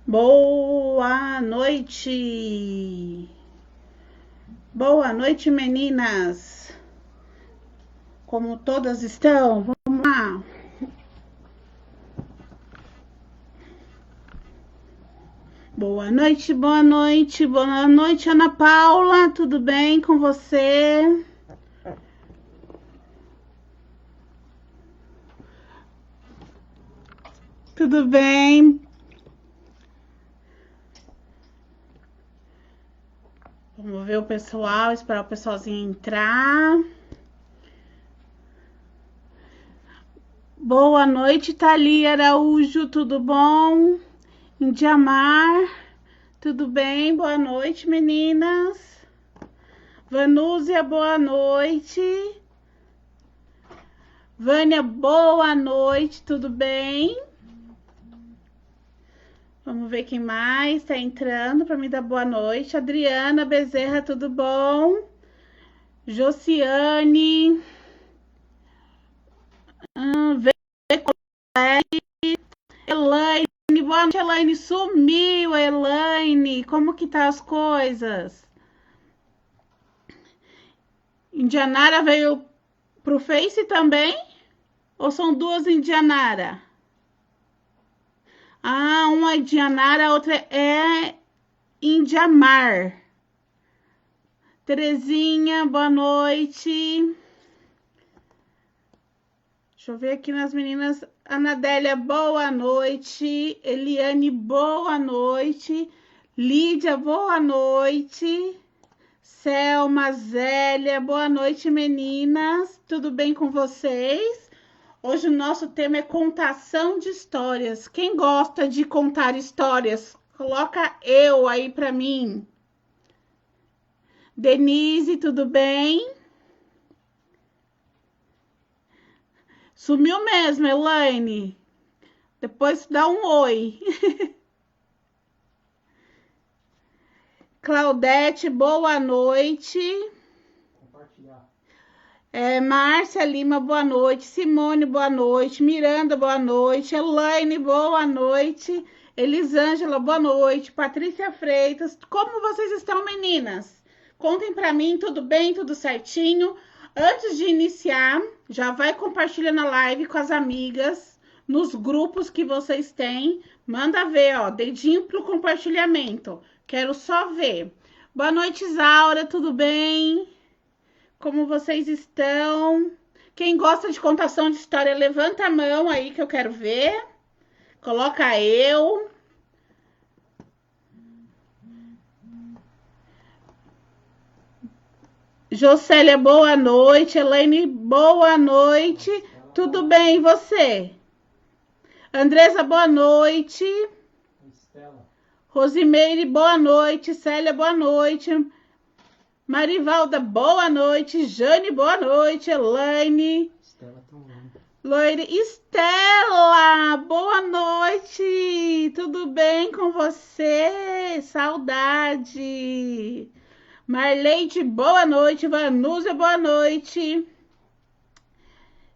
Boa noite! Boa noite, meninas! Como todas estão? Vamos lá! Boa noite, boa noite, boa noite, Ana Paula, tudo bem com você? Tudo bem? Vamos ver o pessoal, esperar o pessoalzinho entrar. Boa noite, Thalia Araújo, tudo bom? Indiamar, tudo bem? Boa noite, meninas. Vanúzia, boa noite. Vânia, boa noite, tudo bem? Vamos ver quem mais está entrando para me dar boa noite. Adriana Bezerra, tudo bom? Josiane. Elaine, boa noite, Elaine. Sumiu, Elaine. Como que tá as coisas? Indianara veio pro Face também? Ou são duas Indianara? Ah, uma é Indianara, a outra é Indiamar. Terezinha, boa noite. Deixa eu ver aqui nas meninas. Anadélia, boa noite. Eliane, boa noite. Lídia, boa noite. Selma, Zélia, boa noite, meninas. Tudo bem com vocês? Hoje o nosso tema é contação de histórias. Quem gosta de contar histórias, coloca eu aí para mim. Denise, tudo bem? Sumiu mesmo, Elaine. Depois dá um oi. Claudete, boa noite. Márcia Lima, boa noite. Simone, boa noite. Miranda, boa noite. Elaine, boa noite. Elisângela, boa noite. Patrícia Freitas, como vocês estão, meninas? Contem para mim, tudo bem, tudo certinho? Antes de iniciar, já vai compartilhando a live com as amigas, nos grupos que vocês têm. Manda ver, ó, dedinho pro compartilhamento. Quero só ver. Boa noite, Isaura, tudo bem? Como vocês estão? Quem gosta de contação de história, levanta a mão aí que eu quero ver. Coloca eu. Jocélia, boa noite. Elaine, boa noite. Tudo bem, e você? Andresa, boa noite. Rosimeire, boa noite. Célia, boa noite. Marivalda, boa noite. Jane, boa noite. Elaine. Loire, Estela, boa noite. Tudo bem com você? Saudade. Marleide, boa noite. Vanúzia, boa noite.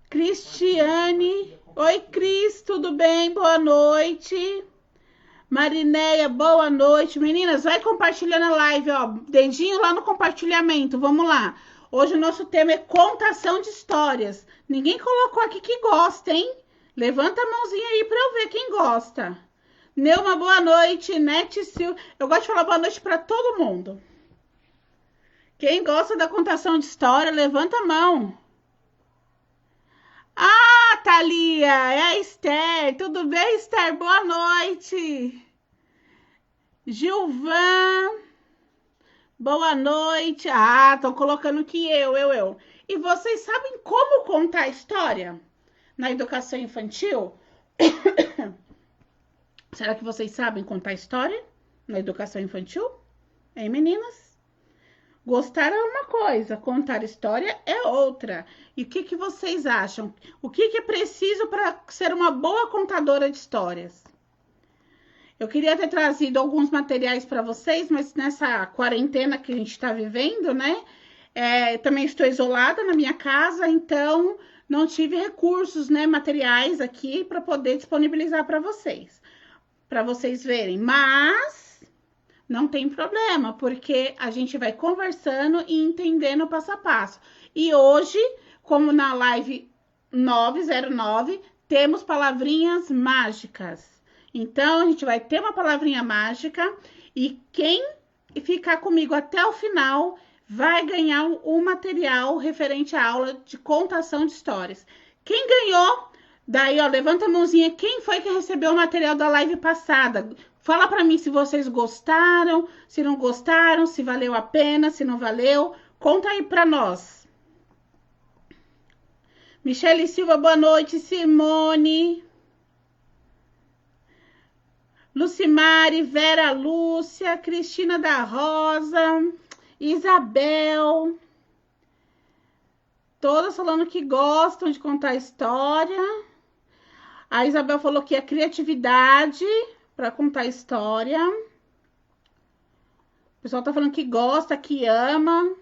Cristiane, oi Cris, tudo bem? Boa noite. Marinéia, boa noite. Meninas, vai compartilhando a live, ó. Dedinho lá no compartilhamento, vamos lá. Hoje o nosso tema é contação de histórias. Ninguém colocou aqui que gosta, hein? Levanta a mãozinha aí pra eu ver quem gosta. Neuma, boa noite. Nete Silva, eu gosto de falar boa noite pra todo mundo. Quem gosta da contação de história, levanta a mão. Ah, Thalia, é a Esther. Tudo bem, Esther? Boa noite. Gilvan, boa noite. Ah, estão colocando que eu. E vocês sabem como contar história na educação infantil? Será que vocês sabem contar história na educação infantil? Hein, meninas? Gostar é uma coisa, contar história é outra. E o que vocês acham? O que é preciso para ser uma boa contadora de histórias? Eu queria ter trazido alguns materiais para vocês, mas nessa quarentena que a gente está vivendo, né? Também estou isolada na minha casa, então não tive recursos, né, materiais aqui para poder disponibilizar para vocês. para vocês verem, mas não tem problema, porque a gente vai conversando e entendendo passo a passo. E hoje, como na live 909, temos palavrinhas mágicas. Então, a gente vai ter uma palavrinha mágica e quem ficar comigo até o final vai ganhar o material referente à aula de contação de histórias. Quem ganhou? Daí, ó, levanta a mãozinha. Quem foi que recebeu o material da live passada? Fala para mim se vocês gostaram, se não gostaram, se valeu a pena, se não valeu. Conta aí para nós. Michele Silva, boa noite. Simone. Lucimari, Vera Lúcia, Cristina da Rosa, Isabel. Todas falando que gostam de contar história. A Isabel falou que é criatividade para contar história. O pessoal tá falando que gosta, que ama.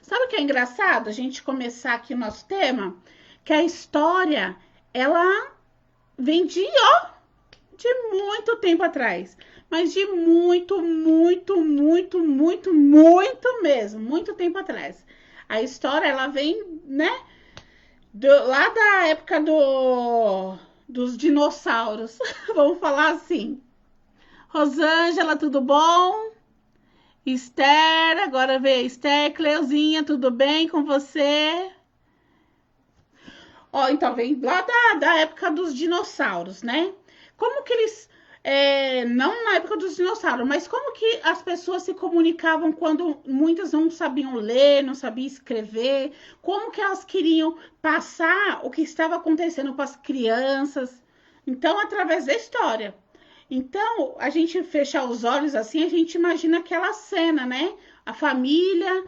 Sabe o que é engraçado? A gente começar aqui o nosso tema? Que a história, ela vem de muito tempo atrás. Mas de muito mesmo. Muito tempo atrás. A história, ela vem, né? Lá da época dos dinossauros. Vamos falar assim. Rosângela, tudo bom? Esther, agora vê Esther. Cleuzinha, tudo bem com você? Ó, então vem lá da época dos dinossauros, né? Como que eles... não na época dos dinossauros, mas como que as pessoas se comunicavam quando muitas não sabiam ler, não sabiam escrever? Como que elas queriam passar o que estava acontecendo para as crianças? Então, através da história. Então, a gente fechar os olhos assim, a gente imagina aquela cena, né? A família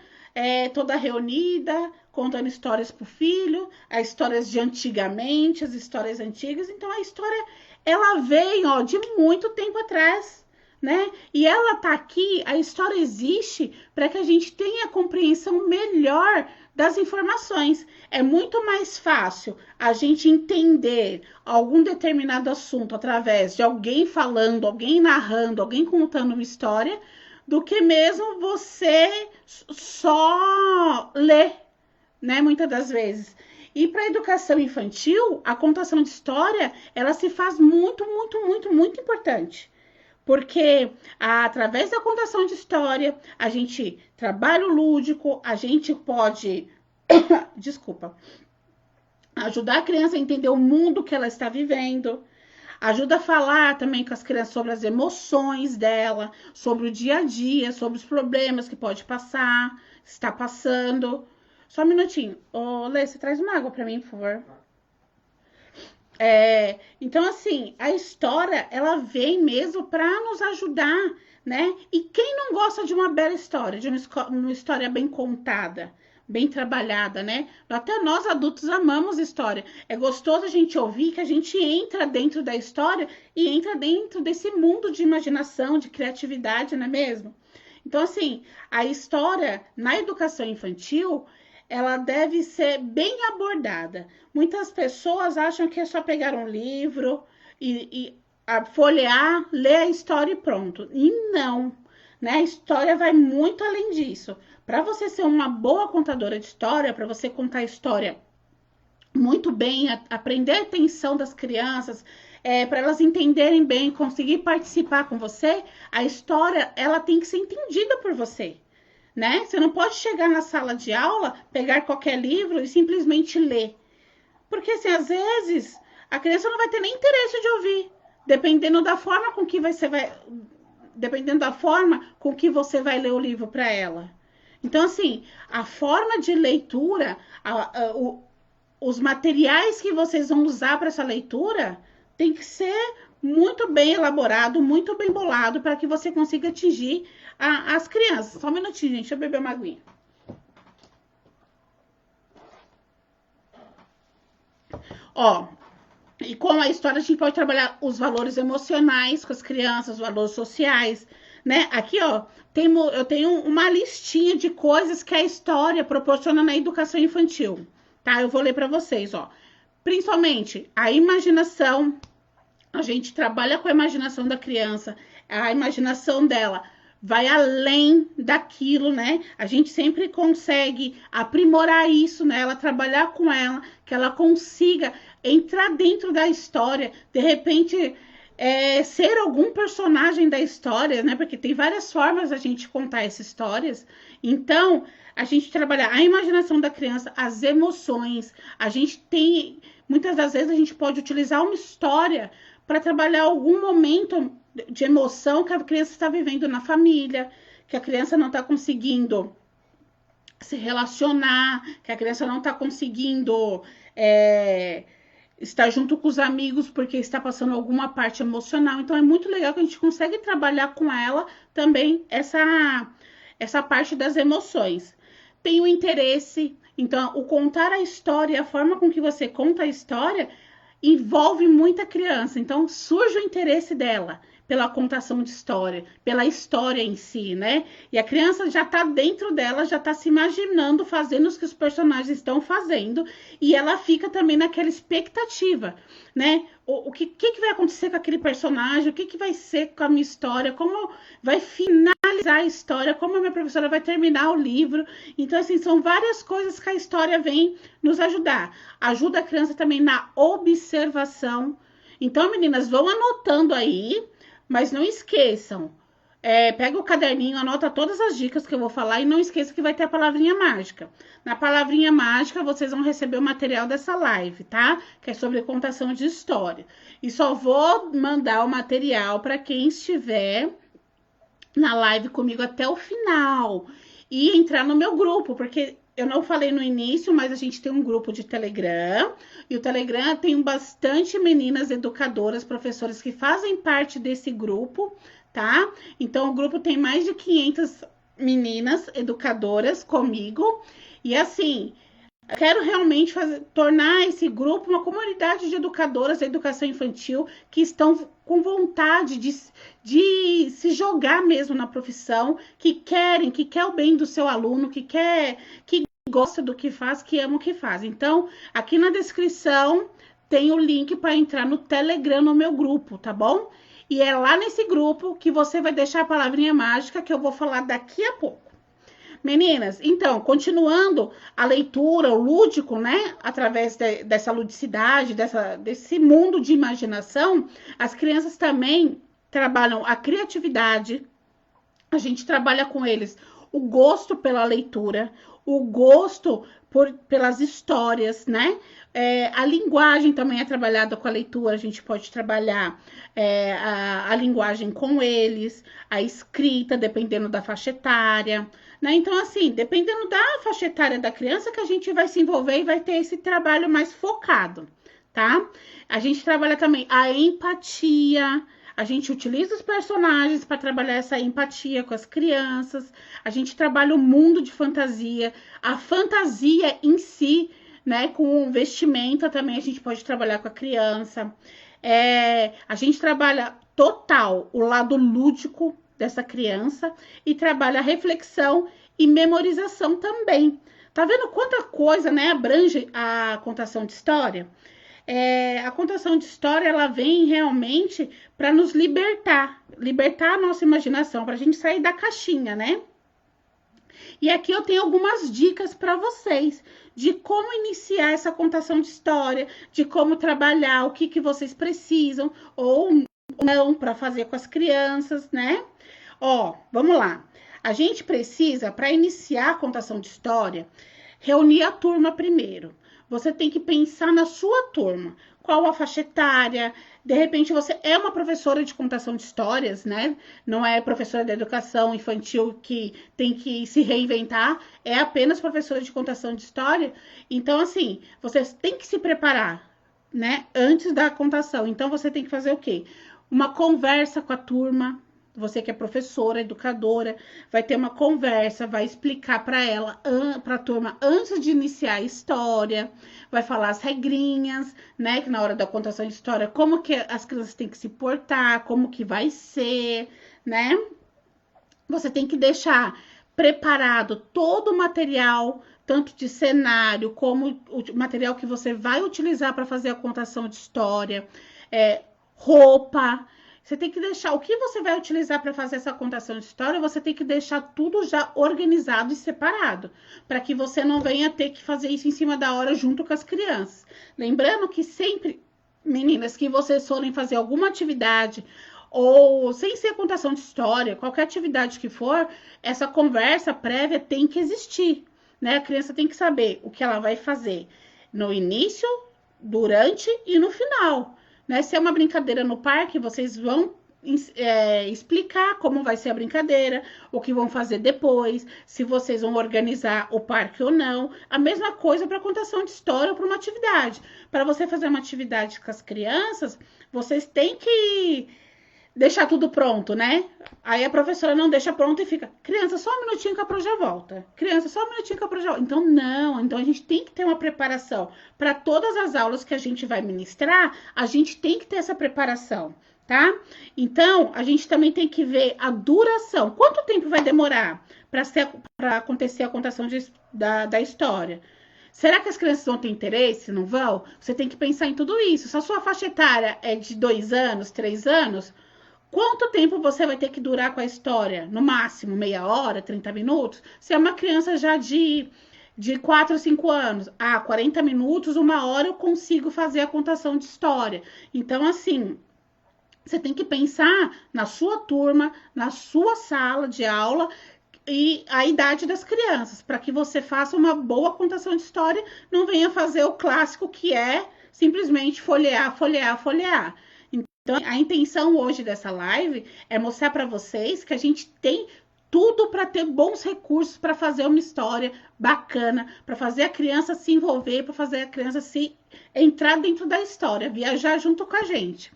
toda reunida, contando histórias para o filho, as histórias de antigamente, as histórias antigas. Então, a história, ela vem, ó, de muito tempo atrás, né? E ela tá aqui, a história existe para que a gente tenha a compreensão melhor das informações. É muito mais fácil a gente entender algum determinado assunto através de alguém falando, alguém narrando, alguém contando uma história, do que mesmo você só ler, né? Muitas das vezes. E para a educação infantil, a contação de história, ela se faz muito importante. Porque através da contação de história, a gente trabalha o lúdico, a gente pode, desculpa, ajudar a criança a entender o mundo que ela está vivendo, ajuda a falar também com as crianças sobre as emoções dela, sobre o dia a dia, sobre os problemas que pode passar, está passando. Só um minutinho. Ô, Lê, você traz uma água para mim, por favor. Então, assim, a história, ela vem mesmo para nos ajudar, né? E quem não gosta de uma bela história, de uma história bem contada, bem trabalhada, né? Até nós adultos amamos história. É gostoso a gente ouvir que a gente entra dentro da história e entra dentro desse mundo de imaginação, de criatividade, não é mesmo? Então, assim, a história na educação infantil, ela deve ser bem abordada. Muitas pessoas acham que é só pegar um livro e folhear, ler a história e pronto. E não, né? A história vai muito além disso. Para você ser uma boa contadora de história, para você contar a história muito bem, aprender a atenção das crianças, para elas entenderem bem, conseguir participar com você, a história, ela tem que ser entendida por você. Né? Você não pode chegar na sala de aula, pegar qualquer livro e simplesmente ler. Porque, assim, às vezes, a criança não vai ter nem interesse de ouvir, dependendo da forma com que você vai ler o livro para ela. Então, assim, a forma de leitura, os materiais que vocês vão usar para essa leitura tem que ser muito bem elaborado, muito bem bolado para que você consiga atingir as crianças. Só um minutinho, gente. Deixa eu beber uma aguinha. Ó, e com a história a gente pode trabalhar os valores emocionais com as crianças, os valores sociais, né? Aqui, ó, eu tenho uma listinha de coisas que a história proporciona na educação infantil, tá? Eu vou ler para vocês, ó. Principalmente a imaginação, A gente trabalha com a imaginação da criança, a imaginação dela vai além daquilo, né? A gente sempre consegue aprimorar isso, né? Ela trabalhar com ela, que ela consiga entrar dentro da história, de repente ser algum personagem da história, né? Porque tem várias formas da gente contar essas histórias. Então, a gente trabalhar a imaginação da criança, as emoções. A gente tem, muitas das vezes, a gente pode utilizar uma história para trabalhar algum momento de emoção que a criança está vivendo na família, que a criança não está conseguindo se relacionar, que a criança não está conseguindo estar junto com os amigos porque está passando alguma parte emocional. Então é muito legal que a gente consegue trabalhar com ela também essa parte das emoções. Tem o interesse, então o contar a história, a forma com que você conta a história envolve muita criança, então surge o interesse dela pela contação de história, pela história em si, né? E a criança já tá dentro dela, já tá se imaginando fazendo o que os personagens estão fazendo, e ela fica também naquela expectativa, né? O que vai acontecer com aquele personagem, o que vai ser com a minha história, como vai finalizar a história, como a minha professora vai terminar o livro. Então, assim, são várias coisas que a história vem nos ajudar. Ajuda a criança também na observação. Então, meninas, vão anotando aí, mas não esqueçam. Pega o caderninho, anota todas as dicas que eu vou falar e não esqueça que vai ter a palavrinha mágica. Na palavrinha mágica, vocês vão receber o material dessa live, tá? Que é sobre contação de história. E só vou mandar o material para quem estiver na live comigo até o final e entrar no meu grupo, porque eu não falei no início, mas a gente tem um grupo de Telegram, e o Telegram tem bastante meninas educadoras, professoras que fazem parte desse grupo, tá? Então, o grupo tem mais de 500 meninas educadoras comigo, e assim, eu quero realmente tornar esse grupo uma comunidade de educadoras da educação infantil que estão com vontade de se jogar mesmo na profissão, que quer o bem do seu aluno, que gosta do que faz, que ama o que faz. Então, aqui na descrição tem o link para entrar no Telegram, no meu grupo, tá bom? E é lá nesse grupo que você vai deixar a palavrinha mágica que eu vou falar daqui a pouco. Meninas, então, continuando a leitura, o lúdico, né? Através dessa ludicidade, desse mundo de imaginação, as crianças também trabalham a criatividade, a gente trabalha com eles o gosto pela leitura, o gosto pelas histórias, né? A linguagem também é trabalhada com a leitura, a gente pode trabalhar a linguagem com eles, a escrita, dependendo da faixa etária, né? Então, assim, dependendo da faixa etária da criança que a gente vai se envolver e vai ter esse trabalho mais focado, tá? A gente trabalha também a empatia, a gente utiliza os personagens para trabalhar essa empatia com as crianças. A gente trabalha o mundo de fantasia, a fantasia em si, né? Com vestimenta também a gente pode trabalhar com a criança. A gente trabalha total o lado lúdico dessa criança e trabalha a reflexão e memorização também. Tá vendo quanta coisa, né? Abrange a contação de história? A contação de história, ela vem realmente para nos libertar a nossa imaginação, para a gente sair da caixinha, né? E aqui eu tenho algumas dicas para vocês de como iniciar essa contação de história, de como trabalhar, o que vocês precisam ou não para fazer com as crianças, né? Vamos lá. A gente precisa, para iniciar a contação de história, reunir a turma primeiro. Você tem que pensar na sua turma, qual a faixa etária. De repente, você é uma professora de contação de histórias, né? Não é professora de educação infantil que tem que se reinventar, é apenas professora de contação de história. Então, assim, você tem que se preparar, né? Antes da contação. Então, você tem que fazer o quê? Uma conversa com a turma. Você que é professora, educadora, vai ter uma conversa, vai explicar para ela, para a turma, antes de iniciar a história, vai falar as regrinhas, né, que na hora da contação de história, como que as crianças têm que se portar, como que vai ser, né? Você tem que deixar preparado todo o material, tanto de cenário, como o material que você vai utilizar para fazer a contação de história, roupa. Você tem que deixar o que você vai utilizar para fazer essa contação de história, você tem que deixar tudo já organizado e separado, para que você não venha ter que fazer isso em cima da hora junto com as crianças. Lembrando que sempre, meninas, que vocês forem fazer alguma atividade ou sem ser contação de história, qualquer atividade que for, essa conversa prévia tem que existir, né? A criança tem que saber o que ela vai fazer no início, durante e no final. Né? Se é uma brincadeira no parque, vocês vão explicar como vai ser a brincadeira, o que vão fazer depois, se vocês vão organizar o parque ou não. A mesma coisa para contação de história ou para uma atividade. Para você fazer uma atividade com as crianças, vocês têm que deixar tudo pronto, né? Aí a professora não deixa pronto e fica, criança, só um minutinho que a Pro já volta. Criança, só um minutinho que a Pro já volta. Então, não. Então, a gente tem que ter uma preparação. Para todas as aulas que a gente vai ministrar, a gente tem que ter essa preparação, tá? Então, a gente também tem que ver a duração. Quanto tempo vai demorar para acontecer a contação da história? Será que as crianças vão ter interesse? Não vão? Você tem que pensar em tudo isso. Se a sua faixa etária é de 2 anos, 3 anos... Quanto tempo você vai ter que durar com a história? No máximo, meia hora, 30 minutos? Se é uma criança já de 4, 5 anos, 40 minutos, 1 hora eu consigo fazer a contação de história. Então, assim, você tem que pensar na sua turma, na sua sala de aula e a idade das crianças, para que você faça uma boa contação de história, não venha fazer o clássico que é simplesmente folhear, folhear, folhear. Então, a intenção hoje dessa live é mostrar para vocês que a gente tem tudo para ter bons recursos para fazer uma história bacana, para fazer a criança se envolver, para fazer a criança se entrar dentro da história, viajar junto com a gente.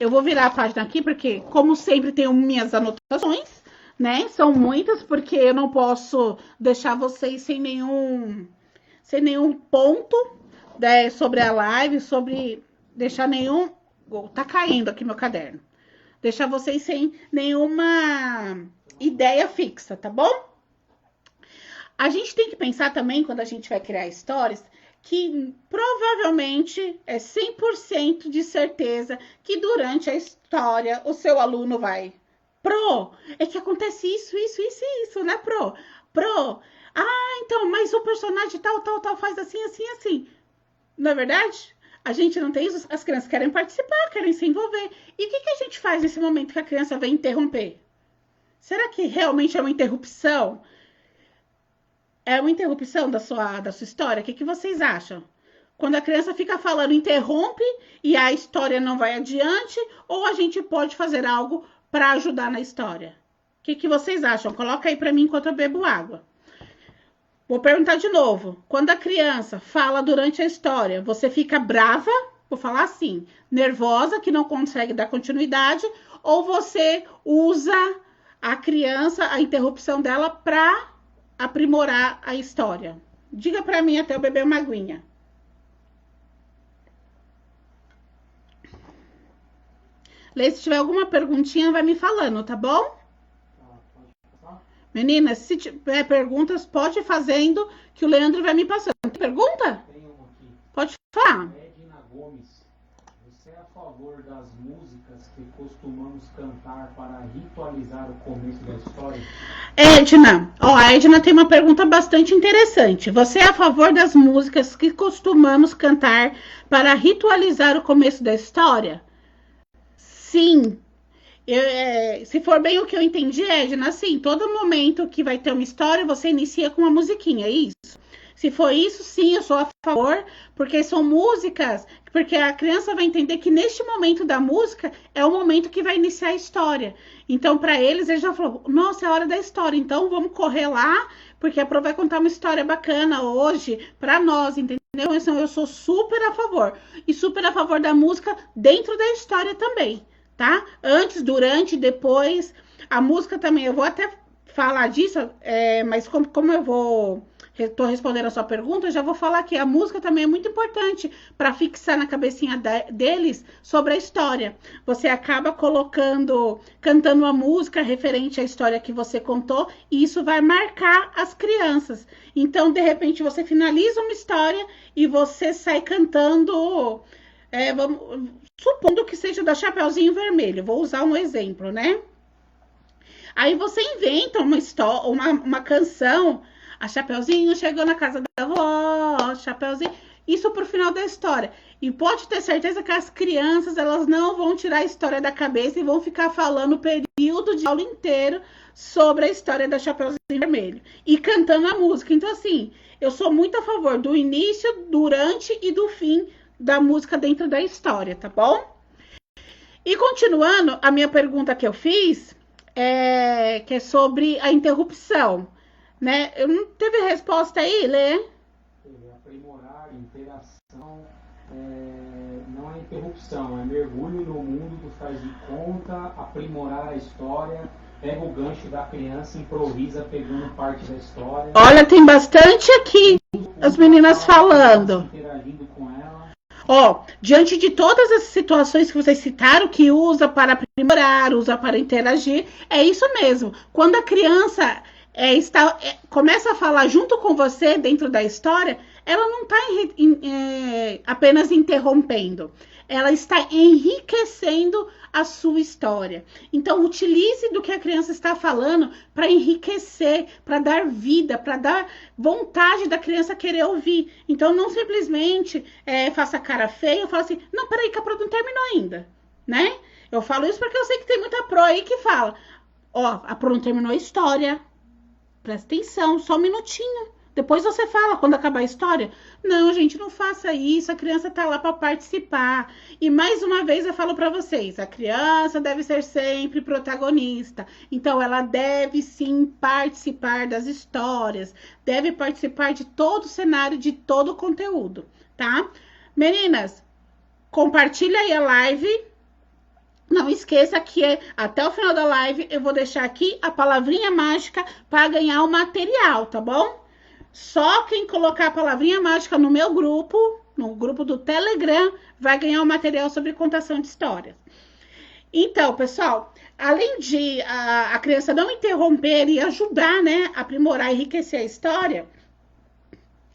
Eu vou virar a página aqui porque, como sempre, tenho minhas anotações, né? São muitas, porque eu não posso deixar vocês sem nenhum ponto, né, sobre a live, sobre deixar nenhum... Tá caindo aqui meu caderno. Deixar vocês sem nenhuma ideia fixa, tá bom? A gente tem que pensar também, quando a gente vai criar histórias, que provavelmente é 100% de certeza que durante a história o seu aluno vai... Pro, é que acontece isso, né, Pro? Então, mas o personagem tal, faz assim, assim, assim. Não é verdade? A gente não tem isso, as crianças querem participar, querem se envolver. E o que a gente faz nesse momento que a criança vem interromper? Será que realmente é uma interrupção? É uma interrupção da sua história? O que vocês acham? Quando a criança fica falando, interrompe e a história não vai adiante, ou a gente pode fazer algo para ajudar na história? O que vocês acham? Coloca aí para mim enquanto eu bebo água. Vou perguntar de novo. Quando a criança fala durante a história, você fica brava, vou falar assim, nervosa, que não consegue dar continuidade, ou você usa a criança, a interrupção dela, para aprimorar a história? Diga para mim até eu beber uma aguinha. Lê, se tiver alguma perguntinha, vai me falando, tá bom? Meninas, se tiver perguntas, pode ir fazendo, que o Leandro vai me passando. Tem pergunta? Tem uma aqui. Pode falar. Edna Gomes, você é a favor das músicas que costumamos cantar para ritualizar o começo da história? Edna, a Edna tem uma pergunta bastante interessante. Você é a favor das músicas que costumamos cantar para ritualizar o começo da história? Sim. Se for bem o que eu entendi, Edna, assim, todo momento que vai ter uma história, você inicia com uma musiquinha, é isso? Se for isso, sim, eu sou a favor, porque são músicas, porque a criança vai entender que neste momento da música é o momento que vai iniciar a história. Então, para eles já falou, nossa, é a hora da história, então vamos correr lá, porque a Pro vai contar uma história bacana hoje para nós, entendeu? Então, eu sou super a favor. E super a favor da música dentro da história também. Tá? Antes, durante, depois. A música também, eu vou até falar disso, mas como eu tô respondendo a sua pergunta, eu já vou falar que a música também é muito importante para fixar na cabecinha deles sobre a história. Você acaba cantando uma música referente à história que você contou, e isso vai marcar as crianças. Então, de repente, você finaliza uma história e você sai cantando... supondo que seja da Chapeuzinho Vermelho, vou usar um exemplo, né? Aí você inventa uma história, uma canção. A Chapeuzinho chegou na casa da avó, Chapeuzinho. Isso pro final da história. E pode ter certeza que as crianças, elas não vão tirar a história da cabeça e vão ficar falando o período de aula inteiro sobre a história da Chapeuzinho Vermelho. E cantando a música. Então, assim, eu sou muito a favor do início, durante e do fim da música dentro da história, tá bom? E continuando, a minha pergunta que eu fiz que é sobre a interrupção, né? Eu não teve resposta aí, Lê? Aprimorar, interação, não é interrupção, é mergulho no mundo do faz de conta, aprimorar a história, pega o gancho da criança, improvisa pegando parte da história. Olha, tem bastante aqui as meninas falando. Interagindo com ela. Ó, diante de todas as situações que vocês citaram, que usa para aprimorar, usa para interagir, é isso mesmo. Quando a criança começa a falar junto com você dentro da história, ela não está apenas interrompendo, ela está enriquecendo a sua história. Então, utilize do que a criança está falando para enriquecer, para dar vida, para dar vontade da criança querer ouvir. Então, não simplesmente faça cara feia e fala assim, não, peraí que a prova não terminou ainda, né? Eu falo isso porque eu sei que tem muita pró aí que fala, ó, a prova não terminou a história, presta atenção, só um minutinho. Depois você fala quando acabar a história. Não, gente, não faça isso. A criança tá lá para participar. E mais uma vez eu falo para vocês, a criança deve ser sempre protagonista. Então ela deve sim participar das histórias, deve participar de todo o cenário, de todo o conteúdo, tá? Meninas, compartilha aí a live. Não esqueça que até o final da live eu vou deixar aqui a palavrinha mágica para ganhar o material, tá bom? Só quem colocar a palavrinha mágica no meu grupo, no grupo do Telegram, vai ganhar o material sobre contação de histórias. Então, pessoal, além de a criança não interromper e ajudar, né, a aprimorar e enriquecer a história,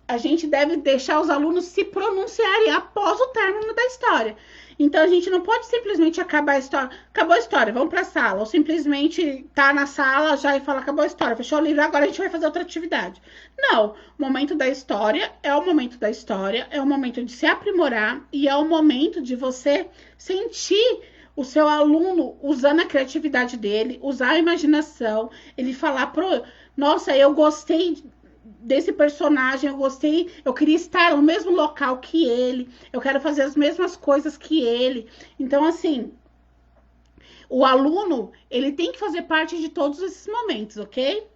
a gente deve deixar os alunos se pronunciarem após o término da história. Então, a gente não pode simplesmente acabar a história. Acabou a história, vamos para a sala. Ou simplesmente tá na sala já e fala, acabou a história, fechou o livro, agora a gente vai fazer outra atividade. Não, o momento da história é o momento da história, é o momento de se aprimorar e é o momento de você sentir o seu aluno usando a criatividade dele, usar a imaginação, ele falar, nossa, eu gostei desse personagem, eu gostei, eu queria estar no mesmo local que ele, eu quero fazer as mesmas coisas que ele. Então, assim, o aluno, ele tem que fazer parte de todos esses momentos, ok?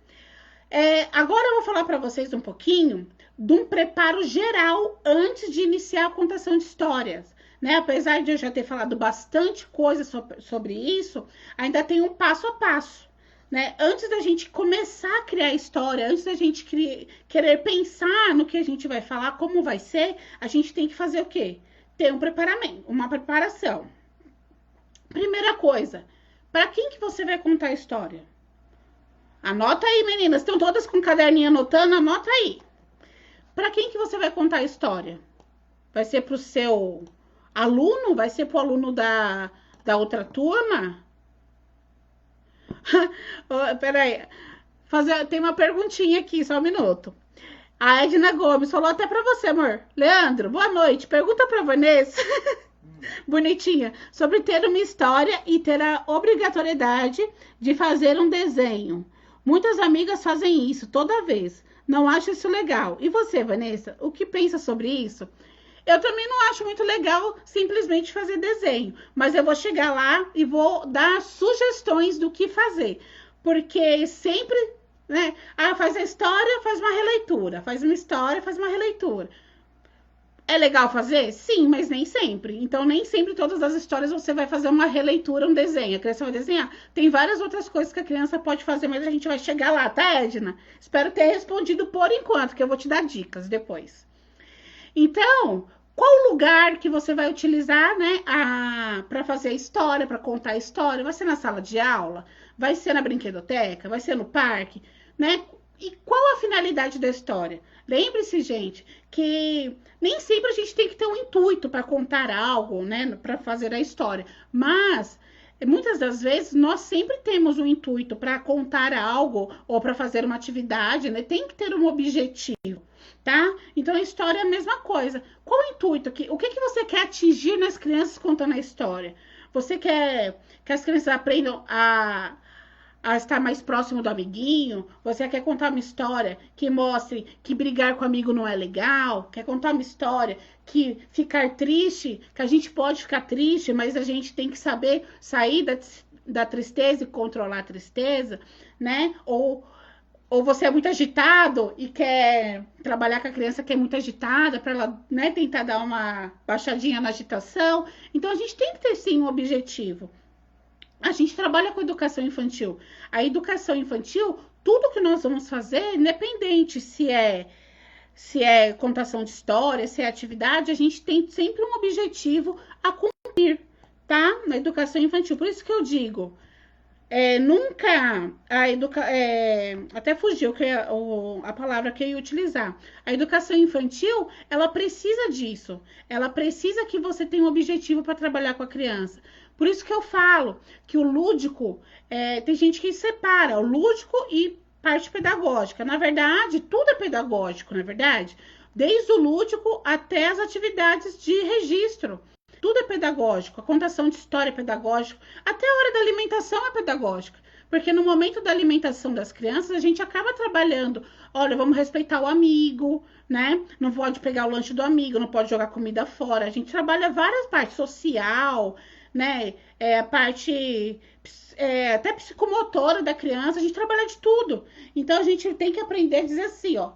Agora eu vou falar para vocês um pouquinho de um preparo geral antes de iniciar a contação de histórias, né? Apesar de eu já ter falado bastante coisa sobre isso, ainda tem um passo a passo. Né? Antes da gente começar a criar a história, antes da gente querer pensar no que a gente vai falar, como vai ser, a gente tem que fazer o quê? Ter um preparamento, uma preparação. Primeira coisa, para quem que você vai contar a história? Anota aí, meninas, estão todas com caderninho anotando, anota aí. Para quem que você vai contar a história? Vai ser para o seu aluno? Vai ser para o aluno da outra turma? Peraí, tem uma perguntinha aqui, só um minuto. A Edna Gomes falou até pra você, amor. Leandro, boa noite. Pergunta pra Vanessa, bonitinha, sobre ter uma história e ter a obrigatoriedade de fazer um desenho. Muitas amigas fazem isso toda vez. Não acho isso legal. E você, Vanessa, o que pensa sobre isso? Eu também não acho muito legal simplesmente fazer desenho, mas eu vou chegar lá e vou dar sugestões do que fazer, porque sempre, né, faz a história, faz uma releitura, faz uma história, faz uma releitura. É legal fazer? Sim, mas nem sempre. Então, nem sempre todas as histórias você vai fazer uma releitura, um desenho. A criança vai desenhar. Tem várias outras coisas que a criança pode fazer, mas a gente vai chegar lá, tá, Edna? Espero ter respondido por enquanto, que eu vou te dar dicas depois. Então, qual lugar que você vai utilizar, né, para fazer a história, para contar a história? Vai ser na sala de aula? Vai ser na brinquedoteca? Vai ser no parque? Né? E qual a finalidade da história? Lembre-se, gente, que nem sempre a gente tem que ter um intuito para contar algo, né, para fazer a história, mas muitas das vezes nós sempre temos um intuito para contar algo ou para fazer uma atividade, né? Tem que ter um objetivo, tá? Então a história é a mesma coisa. Qual o intuito? O que você quer atingir nas crianças contando a história? Você quer que as crianças aprendam a estar mais próximo do amiguinho? Você quer contar uma história que mostre que brigar com amigo não é legal? Quer contar uma história que ficar triste, que a gente pode ficar triste, mas a gente tem que saber sair da tristeza e controlar a tristeza, né? Ou você é muito agitado e quer trabalhar com a criança que é muito agitada para ela, né, tentar dar uma baixadinha na agitação. Então a gente tem que ter sim um objetivo. A gente trabalha com educação infantil. A educação infantil, tudo que nós vamos fazer, independente se é contação de história, se é atividade, a gente tem sempre um objetivo a cumprir, tá? Na educação infantil. Por isso que eu digo, nunca até fugiu a palavra que eu ia utilizar. A educação infantil, ela precisa disso. Ela precisa que você tenha um objetivo para trabalhar com a criança. Por isso que eu falo que o lúdico, tem gente que separa o lúdico e parte pedagógica. Na verdade, tudo é pedagógico, não é verdade? Desde o lúdico até as atividades de registro. Tudo é pedagógico. A contação de história é pedagógica. Até a hora da alimentação é pedagógica. Porque no momento da alimentação das crianças, a gente acaba trabalhando. Olha, vamos respeitar o amigo, né? Não pode pegar o lanche do amigo, não pode jogar comida fora. A gente trabalha várias partes, social, né? A parte até psicomotora da criança, a gente trabalha de tudo. Então a gente tem que aprender a dizer assim, ó,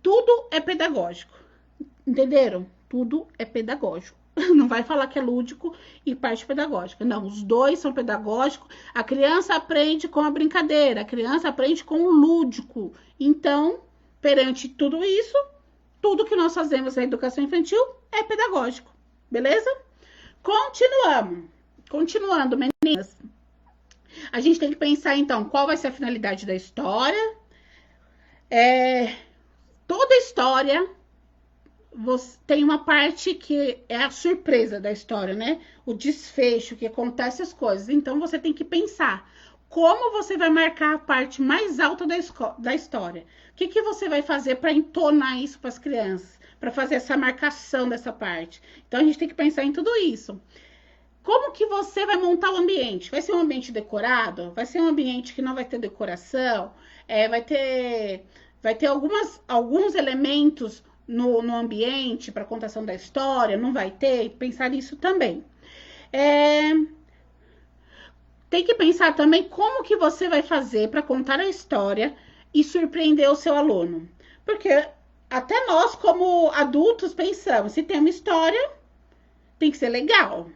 tudo é pedagógico. Entenderam? Tudo é pedagógico. Não vai falar que é lúdico e parte pedagógica. Não, os dois são pedagógicos. A criança aprende com a brincadeira, a criança aprende com o lúdico. Então, perante tudo isso, tudo que nós fazemos na educação infantil é pedagógico. Beleza? Continuando, meninas. A gente tem que pensar, então, qual vai ser a finalidade da história. Toda história tem uma parte que é a surpresa da história, né? O desfecho, que acontece as coisas. Então, você tem que pensar como você vai marcar a parte mais alta da história. O que você vai fazer para entonar isso para as crianças? Para fazer essa marcação dessa parte. Então, a gente tem que pensar em tudo isso. Como que você vai montar o ambiente? Vai ser um ambiente decorado? Vai ser um ambiente que não vai ter decoração? Vai ter alguns elementos no ambiente para contação da história? Não vai ter? Pensar nisso também. Tem que pensar também como que você vai fazer para contar a história e surpreender o seu aluno. Porque até nós, como adultos, pensamos, se tem uma história, tem que ser legal.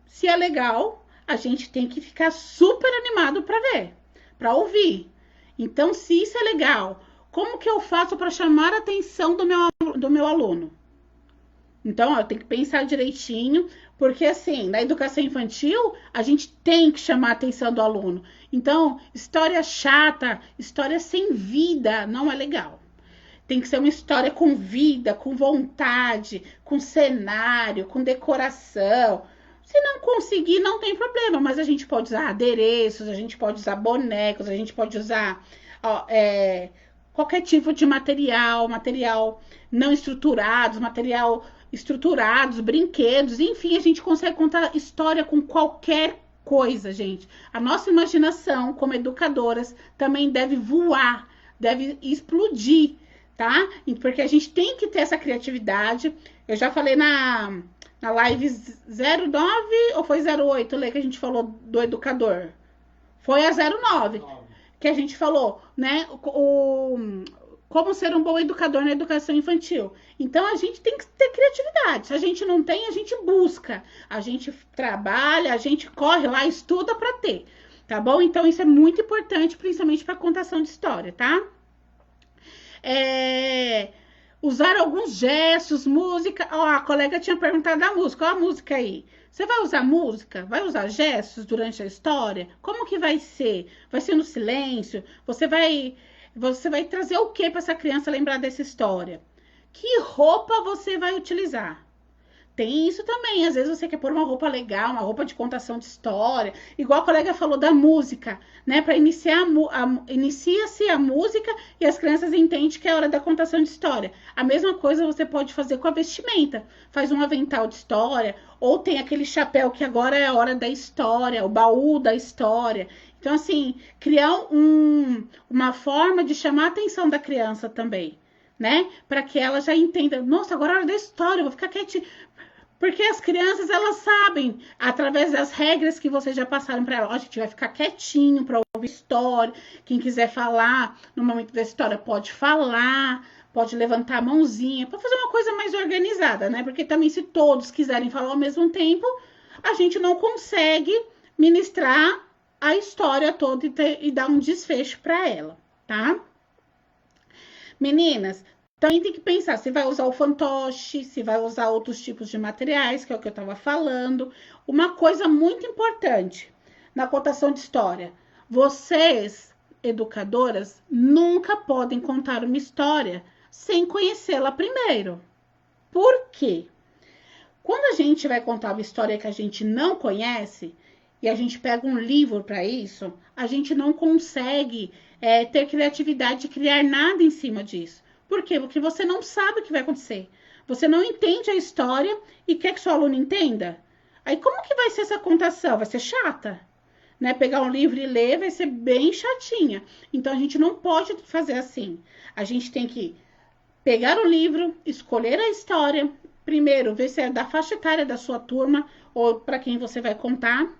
Se é legal, a gente tem que ficar super animado para ver, para ouvir. Então, se isso é legal, como que eu faço para chamar a atenção do meu aluno? Então, eu tenho que pensar direitinho, porque assim, na educação infantil, a gente tem que chamar a atenção do aluno. Então, história chata, história sem vida, não é legal. Tem que ser uma história com vida, com vontade, com cenário, com decoração. Se não conseguir, não tem problema, mas a gente pode usar adereços, a gente pode usar bonecos, a gente pode usar qualquer tipo de material não estruturados, material estruturados, brinquedos, enfim, a gente consegue contar história com qualquer coisa, gente. A nossa imaginação, como educadoras, também deve voar, deve explodir, tá? Porque a gente tem que ter essa criatividade. Eu já falei na live 09 ou foi 08, Lê, que a gente falou do educador? Foi a 09, que a gente falou, né? Como ser um bom educador na educação infantil. Então, a gente tem que ter criatividade. Se a gente não tem, a gente busca. A gente trabalha, a gente corre lá, estuda para ter. Tá bom? Então, isso é muito importante, principalmente para contação de história, tá? Usar alguns gestos, música. Ó, a colega tinha perguntado da música. Ó a música aí. Você vai usar música? Vai usar gestos durante a história? Como que vai ser? Vai ser no silêncio? Você vai Você vai trazer o que para essa criança lembrar dessa história? Que roupa você vai utilizar? Tem isso também, às vezes você quer pôr uma roupa legal, uma roupa de contação de história, igual a colega falou da música, né? Para inicia-se a música e as crianças entendem que é hora da contação de história. A mesma coisa você pode fazer com a vestimenta. Faz um avental de história, ou tem aquele chapéu que agora é a hora da história, o baú da história. Então, assim, criar uma forma de chamar a atenção da criança também, né? Para que ela já entenda, nossa, agora é a hora da história, eu vou ficar quietinha. Porque as crianças, elas sabem, através das regras que vocês já passaram para elas, a gente vai ficar quietinho para ouvir história. Quem quiser falar no momento da história pode falar, pode levantar a mãozinha, para fazer uma coisa mais organizada, né? Porque também se todos quiserem falar ao mesmo tempo, a gente não consegue ministrar a história toda e dar um desfecho para ela, tá? Meninas, também tem que pensar se vai usar o fantoche, se vai usar outros tipos de materiais, que é o que eu estava falando. Uma coisa muito importante na contação de história. Vocês, educadoras, nunca podem contar uma história sem conhecê-la primeiro. Por quê? Quando a gente vai contar uma história que a gente não conhece, e a gente pega um livro para isso, a gente não consegue ter criatividade de criar nada em cima disso. Por quê? Porque você não sabe o que vai acontecer. Você não entende a história e quer que seu aluno entenda. Aí como que vai ser essa contação? Vai ser chata, né? Pegar um livro e ler vai ser bem chatinha. Então a gente não pode fazer assim. A gente tem que pegar o livro, escolher a história, primeiro ver se é da faixa etária da sua turma ou para quem você vai contar.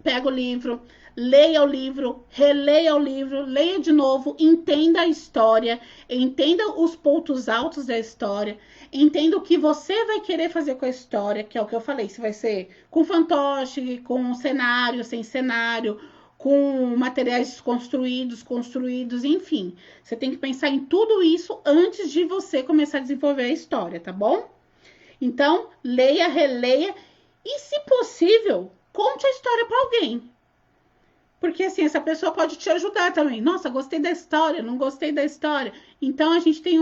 Pega o livro, leia o livro, releia o livro, leia de novo, entenda a história, entenda os pontos altos da história, entenda o que você vai querer fazer com a história, que é o que eu falei, se vai ser com fantoche, com cenário, sem cenário, com materiais construídos, enfim. Você tem que pensar em tudo isso antes de você começar a desenvolver a história, tá bom? Então, leia, releia e, se possível, conte a história para alguém. Porque assim, essa pessoa pode te ajudar também. Nossa, gostei da história, não gostei da história. Então a gente tem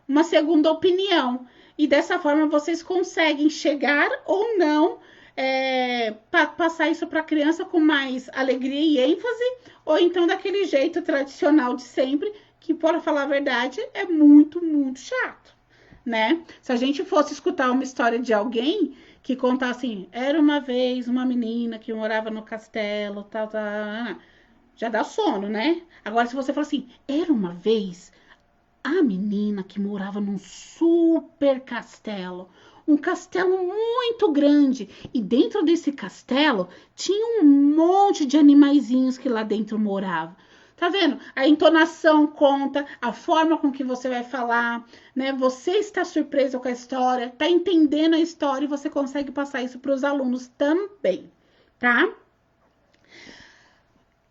uma segunda opinião. E dessa forma vocês conseguem chegar ou não, passar isso para a criança com mais alegria e ênfase, ou então daquele jeito tradicional de sempre, que, para falar a verdade, é muito, muito chato, né? Se a gente fosse escutar uma história de alguém que contar assim, era uma vez uma menina que morava no castelo, tal, já dá sono, né? Agora, se você falar assim, era uma vez a menina que morava num super castelo, um castelo muito grande, e dentro desse castelo tinha um monte de animaizinhos que lá dentro moravam. Tá vendo? A entonação conta, a forma com que você vai falar, né? Você está surpreso com a história, está entendendo a história e você consegue passar isso para os alunos também, tá?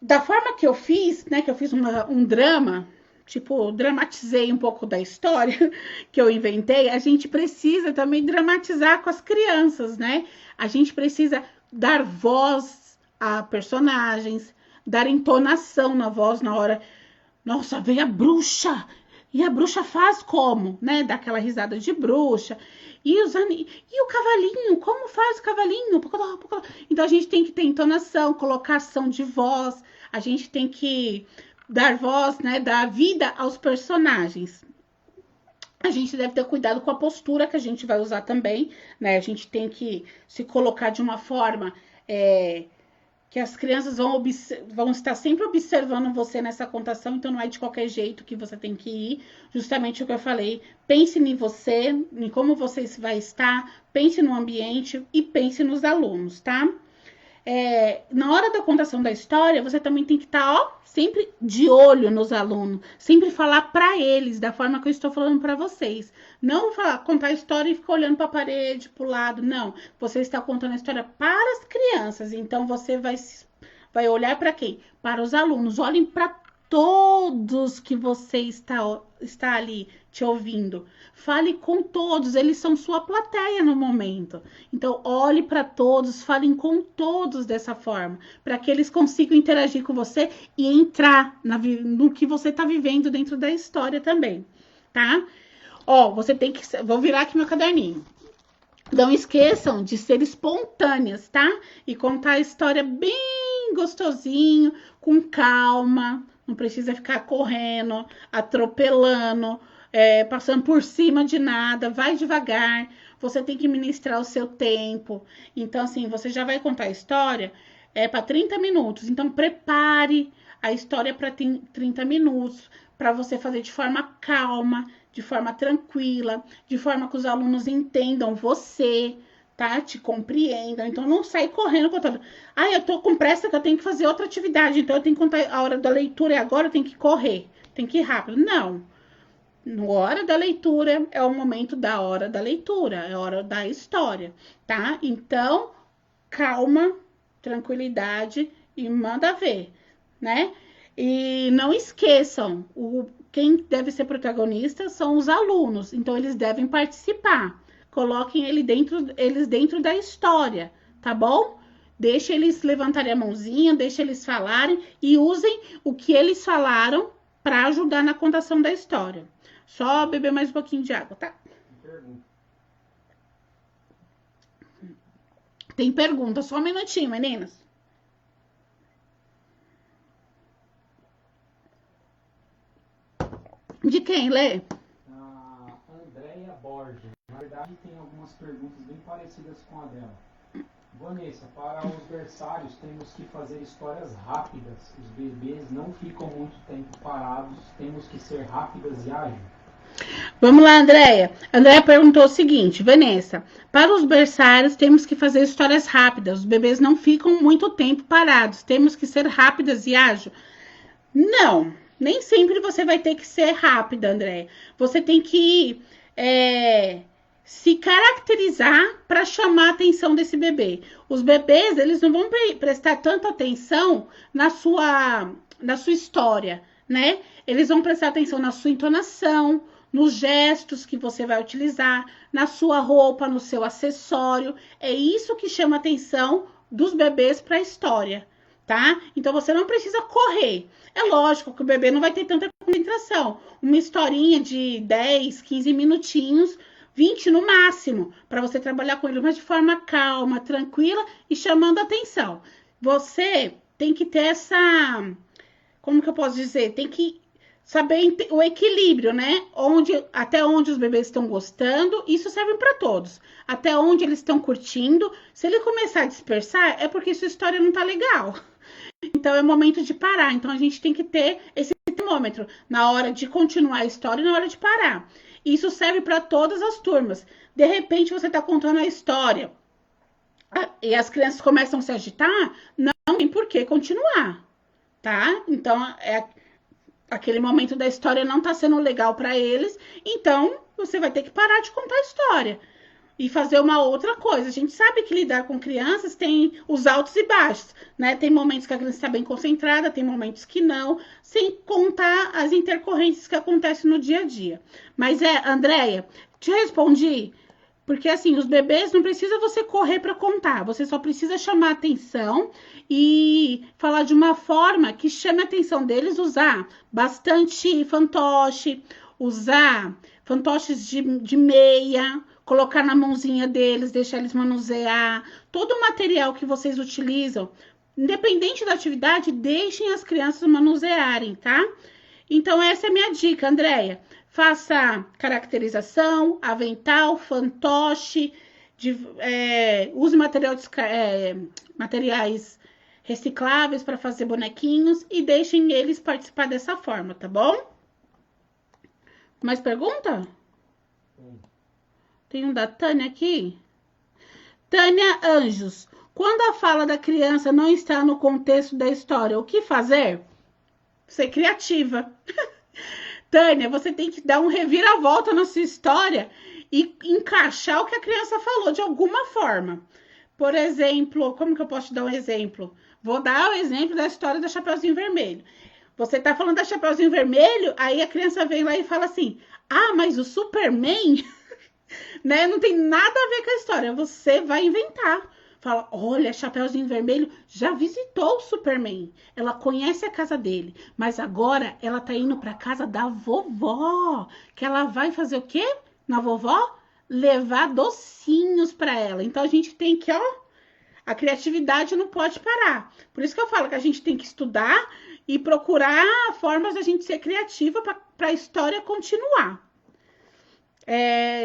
Da forma que eu fiz, né? Que eu fiz um drama, tipo, dramatizei um pouco da história que eu inventei, a gente precisa também dramatizar com as crianças, né? A gente precisa dar voz a personagens, dar entonação na voz na hora. Nossa, veio a bruxa! E a bruxa faz como? Né? Dá aquela risada de bruxa. E o cavalinho? Como faz o cavalinho? Então a gente tem que ter entonação, colocação de voz. A gente tem que dar voz, né? Dar vida aos personagens. A gente deve ter cuidado com a postura que a gente vai usar também, né? A gente tem que se colocar de uma forma que as crianças vão estar sempre observando você nessa contação, então não é de qualquer jeito que você tem que ir, justamente o que eu falei, pense em você, em como você vai estar, pense no ambiente e pense nos alunos, tá? Na hora da contação da história, você também tem que estar, sempre de olho nos alunos, sempre falar para eles da forma que eu estou falando para vocês. Não contar a história e ficar olhando para a parede, para o lado, não. Você está contando a história para as crianças, então você vai olhar para quem? Para os alunos. Olhem para todos que você está ali te ouvindo. Fale com todos, eles são sua plateia no momento. Então, olhe para todos, falem com todos dessa forma, para que eles consigam interagir com você e entrar no que você está vivendo dentro da história também, tá? Ó, você tem que... Vou virar aqui meu caderninho. Não esqueçam de ser espontâneas, tá? E contar a história bem gostosinho, com calma. Não precisa ficar correndo, atropelando, passando por cima de nada. Vai devagar. Você tem que ministrar o seu tempo. Então, assim, você já vai contar a história para 30 minutos. Então, prepare a história para 30 minutos, para você fazer de forma calma, de forma tranquila, de forma que os alunos entendam você, tá? Te compreendam. Então, não sai correndo contando. Ah, eu tô com pressa que eu tenho que fazer outra atividade, então eu tenho que contar a hora da leitura e agora eu tenho que correr, tem que ir rápido. Não. Na hora da leitura é o momento da hora da leitura, é a hora da história, tá? Então, calma, tranquilidade e manda ver, né? E não esqueçam, quem deve ser protagonista são os alunos, então eles devem participar. Coloquem eles dentro da história, tá bom? Deixa eles levantarem a mãozinha, deixa eles falarem e usem o que eles falaram para ajudar na contação da história. Só beber mais um pouquinho de água, tá? Tem pergunta, só um minutinho, meninas. De quem, Lê? A Andréia Borges. Na verdade, tem algumas perguntas bem parecidas com a dela. Vanessa, para os berçários temos que fazer histórias rápidas. Os bebês não ficam muito tempo parados. Temos que ser rápidas e ágeis. Vamos lá, Andréia. Andréia perguntou o seguinte, Vanessa, para os berçários temos que fazer histórias rápidas. Os bebês não ficam muito tempo parados. Temos que ser rápidas e ágeis? Não. Nem sempre você vai ter que ser rápida, André. Você tem que se caracterizar para chamar a atenção desse bebê. Os bebês, eles não vão prestar tanta atenção na sua história, né? Eles vão prestar atenção na sua entonação, nos gestos que você vai utilizar, na sua roupa, no seu acessório. É isso que chama a atenção dos bebês para a história, tá? Então, você não precisa correr. É lógico que o bebê não vai ter tanta concentração. Uma historinha de 10, 15 minutinhos, 20 no máximo, para você trabalhar com ele, mas de forma calma, tranquila e chamando a atenção. Você tem que ter como que eu posso dizer? Tem que saber o equilíbrio, né? Até onde os bebês estão gostando, isso serve para todos. Até onde eles estão curtindo. Se ele começar a dispersar, é porque sua história não tá legal. Então, é momento de parar. Então, a gente tem que ter esse termômetro na hora de continuar a história e na hora de parar. Isso serve para todas as turmas. De repente, você está contando a história e as crianças começam a se agitar, não tem por que continuar, tá? Então, aquele momento da história não está sendo legal para eles, então você vai ter que parar de contar a história e fazer uma outra coisa. A gente sabe que lidar com crianças tem os altos e baixos, né? Tem momentos que a criança está bem concentrada, tem momentos que não, sem contar as intercorrências que acontecem no dia a dia. Mas Andréia, te respondi, porque assim, os bebês não precisa você correr para contar, você só precisa chamar a atenção e falar de uma forma que chame a atenção deles, usar bastante fantoche, usar fantoches de meia, colocar na mãozinha deles, deixar eles manusear, todo o material que vocês utilizam, independente da atividade, deixem as crianças manusearem, tá? Então, essa é a minha dica, Andréia. Faça caracterização, avental, fantoche, use materiais recicláveis para fazer bonequinhos e deixem eles participar dessa forma, tá bom? Mais pergunta? Tem um da Tânia aqui. Tânia Anjos. Quando a fala da criança não está no contexto da história, o que fazer? Ser criativa. Tânia, você tem que dar um reviravolta na sua história e encaixar o que a criança falou de alguma forma. Por exemplo, como que eu posso te dar um exemplo? Vou dar o exemplo da história do Chapeuzinho Vermelho. Você tá falando da Chapeuzinho Vermelho, aí a criança vem lá e fala assim, ah, mas o Superman, né, não tem nada a ver com a história. Você vai inventar. Fala, olha, Chapeuzinho Vermelho já visitou o Superman. Ela conhece a casa dele. Mas agora ela tá indo pra casa da vovó. Que ela vai fazer o quê na vovó? Levar docinhos pra ela. Então a gente tem que, ó, a criatividade não pode parar. Por isso que eu falo que a gente tem que estudar e procurar formas da gente ser criativa para a história continuar.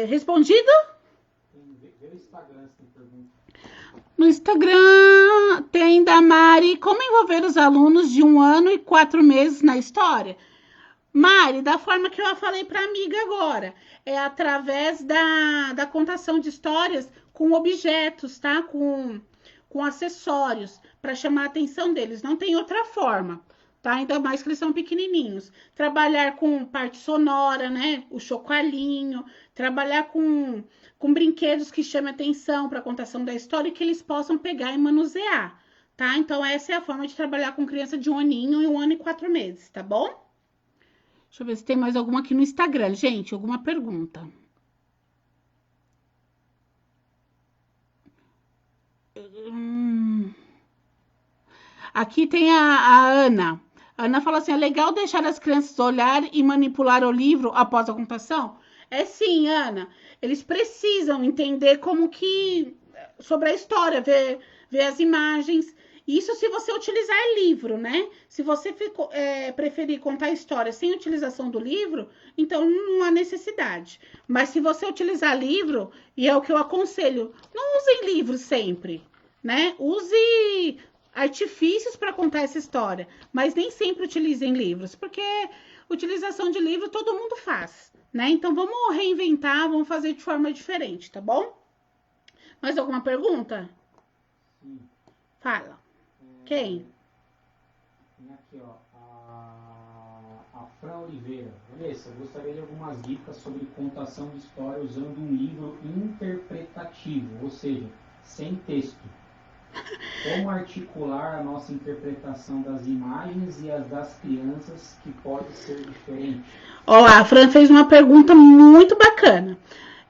Respondido? Vê o Instagram, se tem pergunta. No Instagram tem da Mari, como envolver os alunos de 1 ano e 4 meses na história? Mari, da forma que eu falei para a amiga agora, é através da contação de histórias com objetos, tá? Com acessórios, para chamar a atenção deles. Não tem outra forma, tá? Ainda mais que eles são pequenininhos. Trabalhar com parte sonora, né? O chocoalinho, trabalhar com brinquedos que chamem atenção para a contação da história e que eles possam pegar e manusear, tá? Então, essa é a forma de trabalhar com criança de 1 aninho e 1 ano e 4 meses, tá bom? Deixa eu ver se tem mais alguma aqui no Instagram. Gente, alguma pergunta? Aqui tem a Ana. A Ana fala assim, é legal deixar as crianças olhar e manipular o livro após a contação? É sim, Ana. Eles precisam entender como que... sobre a história, ver as imagens. Isso se você utilizar livro, né? Se você preferir contar a história sem utilização do livro, então não há necessidade. Mas se você utilizar livro, e é o que eu aconselho, não usem livro sempre, né? Use artifícios para contar essa história, mas nem sempre utilizem livros, porque utilização de livro todo mundo faz, né? Então vamos reinventar, vamos fazer de forma diferente, tá bom? Mais alguma pergunta? Sim. Fala. Quem? Tem aqui, ó, a Fran Oliveira. Vanessa, gostaria de algumas dicas sobre contação de história usando um livro interpretativo, ou seja, sem texto. Como articular a nossa interpretação das imagens e as das crianças, que pode ser diferente? Olá, a Fran fez uma pergunta muito bacana.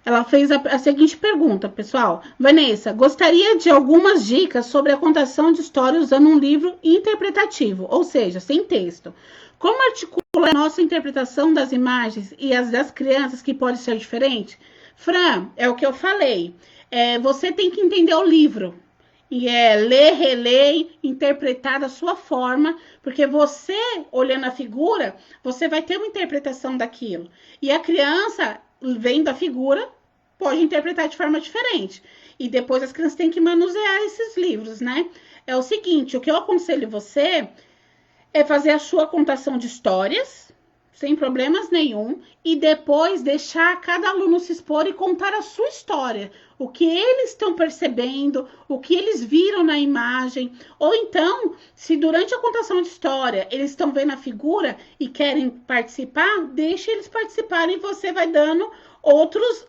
Ela fez a seguinte pergunta, pessoal. Vanessa, gostaria de algumas dicas sobre a contação de história usando um livro interpretativo, ou seja, sem texto. Como articular a nossa interpretação das imagens e as das crianças, que pode ser diferente? Fran, é o que eu falei. Você tem que entender o livro. E ler, reler, interpretar da sua forma, porque você, olhando a figura, você vai ter uma interpretação daquilo. E a criança, vendo a figura, pode interpretar de forma diferente. E depois as crianças têm que manusear esses livros, né? É o seguinte, o que eu aconselho você é fazer a sua contação de histórias, sem problemas nenhum, e depois deixar cada aluno se expor e contar a sua história, o que eles estão percebendo, o que eles viram na imagem, ou então, se durante a contação de história eles estão vendo a figura e querem participar, deixe eles participarem e você vai dando outros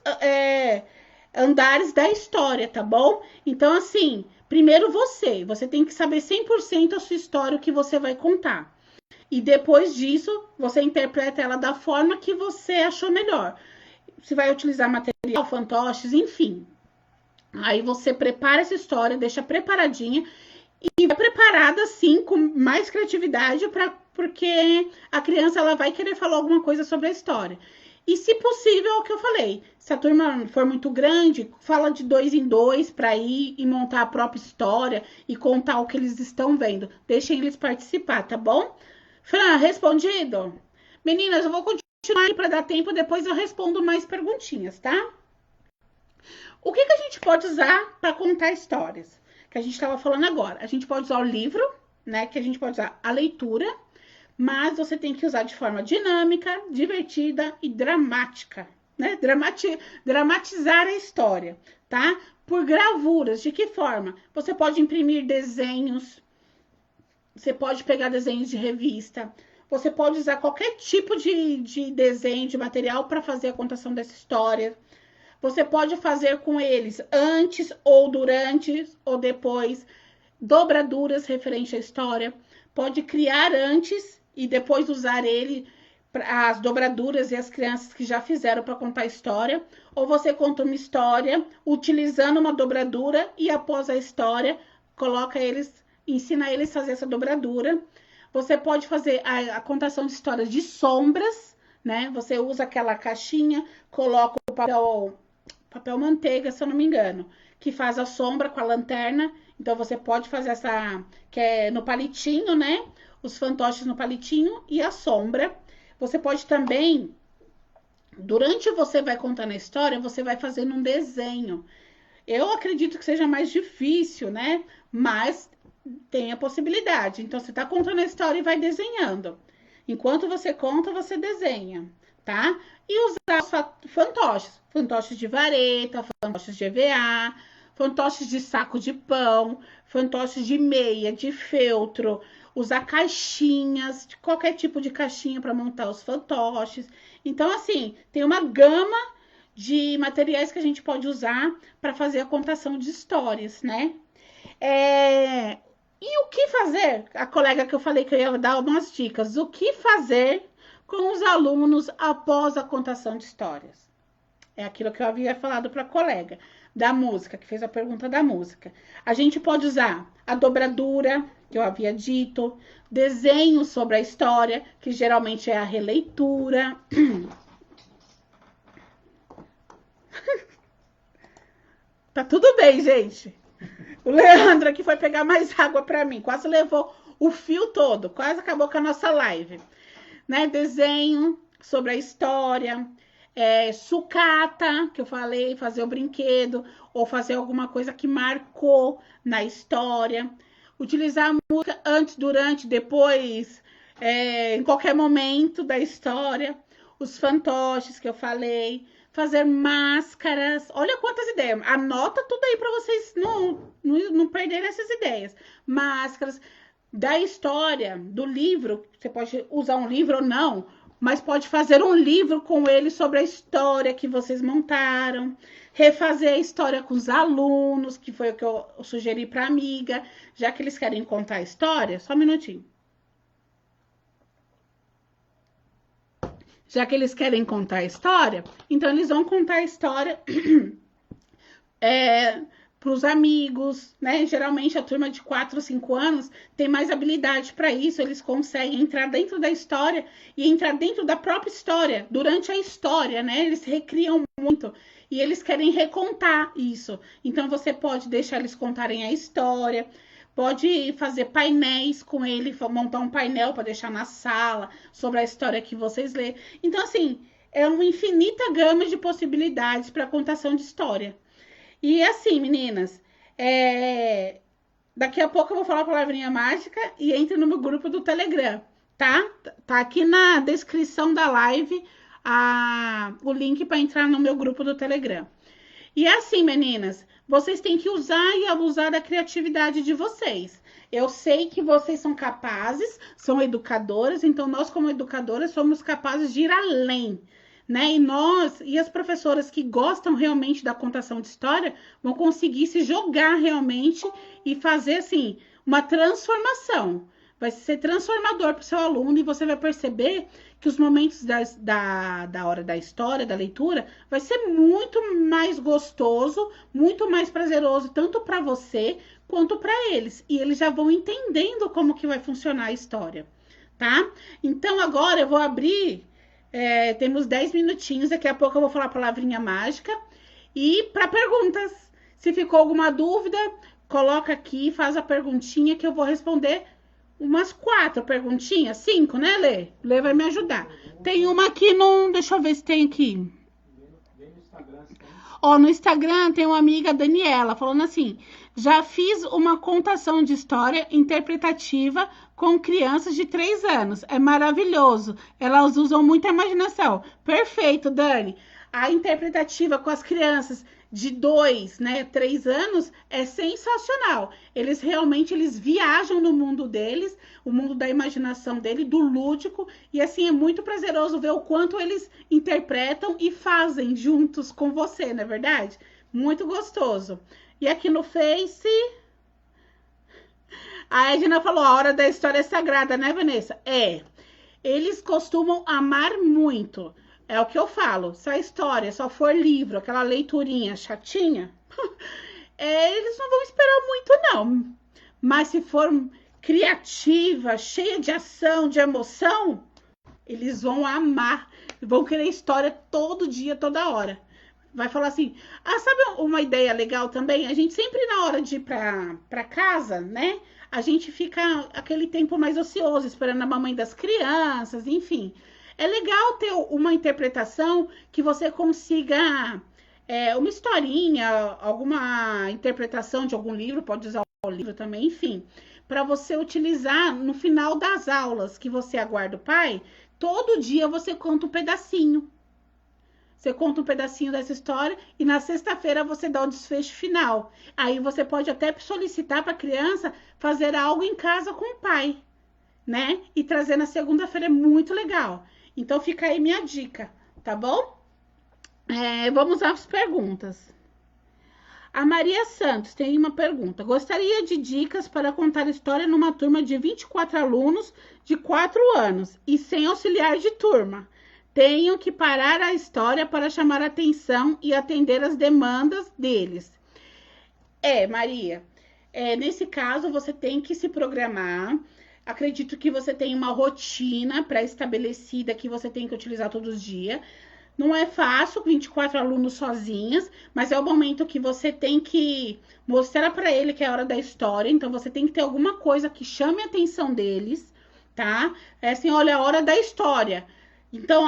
andares da história, tá bom? Então, assim, primeiro você tem que saber 100% a sua história, o que você vai contar. E depois disso, você interpreta ela da forma que você achou melhor. Você vai utilizar material, fantoches, enfim. Aí você prepara essa história, deixa preparadinha e vai preparada, assim, com mais criatividade, porque a criança ela vai querer falar alguma coisa sobre a história. E, se possível, é o que eu falei. Se a turma for muito grande, fala de 2 em 2 para ir e montar a própria história e contar o que eles estão vendo. Deixem eles participar, tá bom? Fran, respondido? Meninas, eu vou continuar aqui para dar tempo, depois eu respondo mais perguntinhas, tá? O que a gente pode usar para contar histórias? Que a gente estava falando agora. A gente pode usar o livro, né? Que a gente pode usar a leitura, mas você tem que usar de forma dinâmica, divertida e dramática, né? Dramatizar a história, tá? Por gravuras. De que forma? Você pode imprimir desenhos, você pode pegar desenhos de revista, você pode usar qualquer tipo de desenho, de material para fazer a contação dessa história. Você pode fazer com eles antes ou durante ou depois, dobraduras referente à história. Pode criar antes e depois usar ele para as dobraduras e as crianças que já fizeram para contar a história, ou você conta uma história utilizando uma dobradura e após a história coloca eles, ensina eles a fazer essa dobradura. Você pode fazer a contação de histórias de sombras, né? Você usa aquela caixinha, coloca o papel manteiga, se eu não me engano, que faz a sombra com a lanterna. Então você pode fazer essa, que é no palitinho, né? Os fantoches no palitinho e a sombra. Você pode também, durante você vai contando a história, você vai fazendo um desenho. Eu acredito que seja mais difícil, né? Mas tem a possibilidade. Então, você tá contando a história e vai desenhando. Enquanto você conta, você desenha, tá? E usar os fantoches. Fantoches de vareta, fantoches de EVA, fantoches de saco de pão, fantoches de meia, de feltro. Usar caixinhas, qualquer tipo de caixinha para montar os fantoches. Então, assim, tem uma gama de materiais que a gente pode usar para fazer a contação de histórias, né? E o que fazer? A colega que eu falei que eu ia dar algumas dicas. O que fazer com os alunos após a contação de histórias? É aquilo que eu havia falado para a colega da música, que fez a pergunta da música. A gente pode usar a dobradura, que eu havia dito, desenho sobre a história, que geralmente é a releitura. Tá tudo bem, gente. O Leandro aqui foi pegar mais água para mim. Quase levou o fio todo. Quase acabou com a nossa live. Né? Desenho sobre a história. Sucata, que eu falei, fazer o brinquedo. Ou fazer alguma coisa que marcou na história. Utilizar a música antes, durante, depois. Em qualquer momento da história. Os fantoches que eu falei. Fazer máscaras. Olha quantas ideias. Anota tudo aí para vocês não perderem essas ideias. Máscaras. Da história, do livro. Você pode usar um livro ou não. Mas pode fazer um livro com ele sobre a história que vocês montaram. Refazer a história com os alunos. Que foi o que eu sugeri para a amiga. Já que eles querem contar a história. Só um minutinho. Já que eles querem contar a história, então eles vão contar a história para os amigos, né? Geralmente a turma de 4 ou 5 anos tem mais habilidade para isso, eles conseguem entrar dentro da história e entrar dentro da própria história, durante a história, né? Eles recriam muito e eles querem recontar isso. Então você pode deixar eles contarem a história. Pode fazer painéis com ele, montar um painel para deixar na sala sobre a história que vocês lêem. Então, assim, é uma infinita gama de possibilidades para contação de história. E assim, meninas, daqui a pouco eu vou falar a palavrinha mágica e entre no meu grupo do Telegram, tá? Tá aqui na descrição da live o link para entrar no meu grupo do Telegram. E assim, meninas, vocês têm que usar e abusar da criatividade de vocês. Eu sei que vocês são capazes, são educadoras, então nós como educadoras somos capazes de ir além, né? E as professoras que gostam realmente da contação de história vão conseguir se jogar realmente e fazer, assim, uma transformação. Vai ser transformador para o seu aluno e você vai perceber que os momentos da hora da história, da leitura, vai ser muito mais gostoso, muito mais prazeroso, tanto para você quanto para eles. E eles já vão entendendo como que vai funcionar a história, tá? Então, agora eu vou abrir, temos 10 minutinhos, daqui a pouco eu vou falar a palavrinha mágica. E para perguntas, se ficou alguma dúvida, coloca aqui, faz a perguntinha que eu vou responder. Umas 4 perguntinhas, 5, né, Lê? Lê vai me ajudar. Tem uma aqui deixa eu ver se tem aqui. Ó, no Instagram tem uma amiga, Daniela, falando assim: já fiz uma contação de história interpretativa com crianças de 3 anos. É maravilhoso. Elas usam muita imaginação. Perfeito, Dani. A interpretativa com as crianças de 2, né, 3 anos é sensacional. Eles realmente viajam no mundo deles, o mundo da imaginação dele, do lúdico, e assim é muito prazeroso ver o quanto eles interpretam e fazem juntos com você, não é verdade? Muito gostoso. E aqui no Face, a Edna falou: a hora da história é sagrada, né, Vanessa? eles costumam amar muito. É o que eu falo. Se a história só for livro, aquela leiturinha chatinha, eles não vão esperar muito, não. Mas se for criativa, cheia de ação, de emoção, eles vão amar. Vão querer história todo dia, toda hora. Vai falar assim, sabe uma ideia legal também? A gente sempre na hora de ir pra casa, né? A gente fica aquele tempo mais ocioso, esperando a mamãe das crianças, enfim. É legal ter uma interpretação que você consiga, uma historinha, alguma interpretação de algum livro, pode usar o livro também, enfim. Para você utilizar no final das aulas que você aguarda o pai, todo dia você conta um pedacinho. Você conta um pedacinho dessa história e na sexta-feira você dá o desfecho final. Aí você pode até solicitar para a criança fazer algo em casa com o pai, né? E trazer na segunda-feira é muito legal. Então fica aí minha dica, tá bom? Vamos às perguntas. A Maria Santos tem uma pergunta. Gostaria de dicas para contar história numa turma de 24 alunos de 4 anos e sem auxiliar de turma. Tenho que parar a história para chamar a atenção e atender as demandas deles. Maria, nesse caso você tem que se programar. Acredito que você tem uma rotina pré-estabelecida que você tem que utilizar todos os dias. Não é fácil, 24 alunos sozinhas, mas é o momento que você tem que mostrar para ele que é a hora da história. Então, você tem que ter alguma coisa que chame a atenção deles, tá? É assim, olha, a hora da história. Então,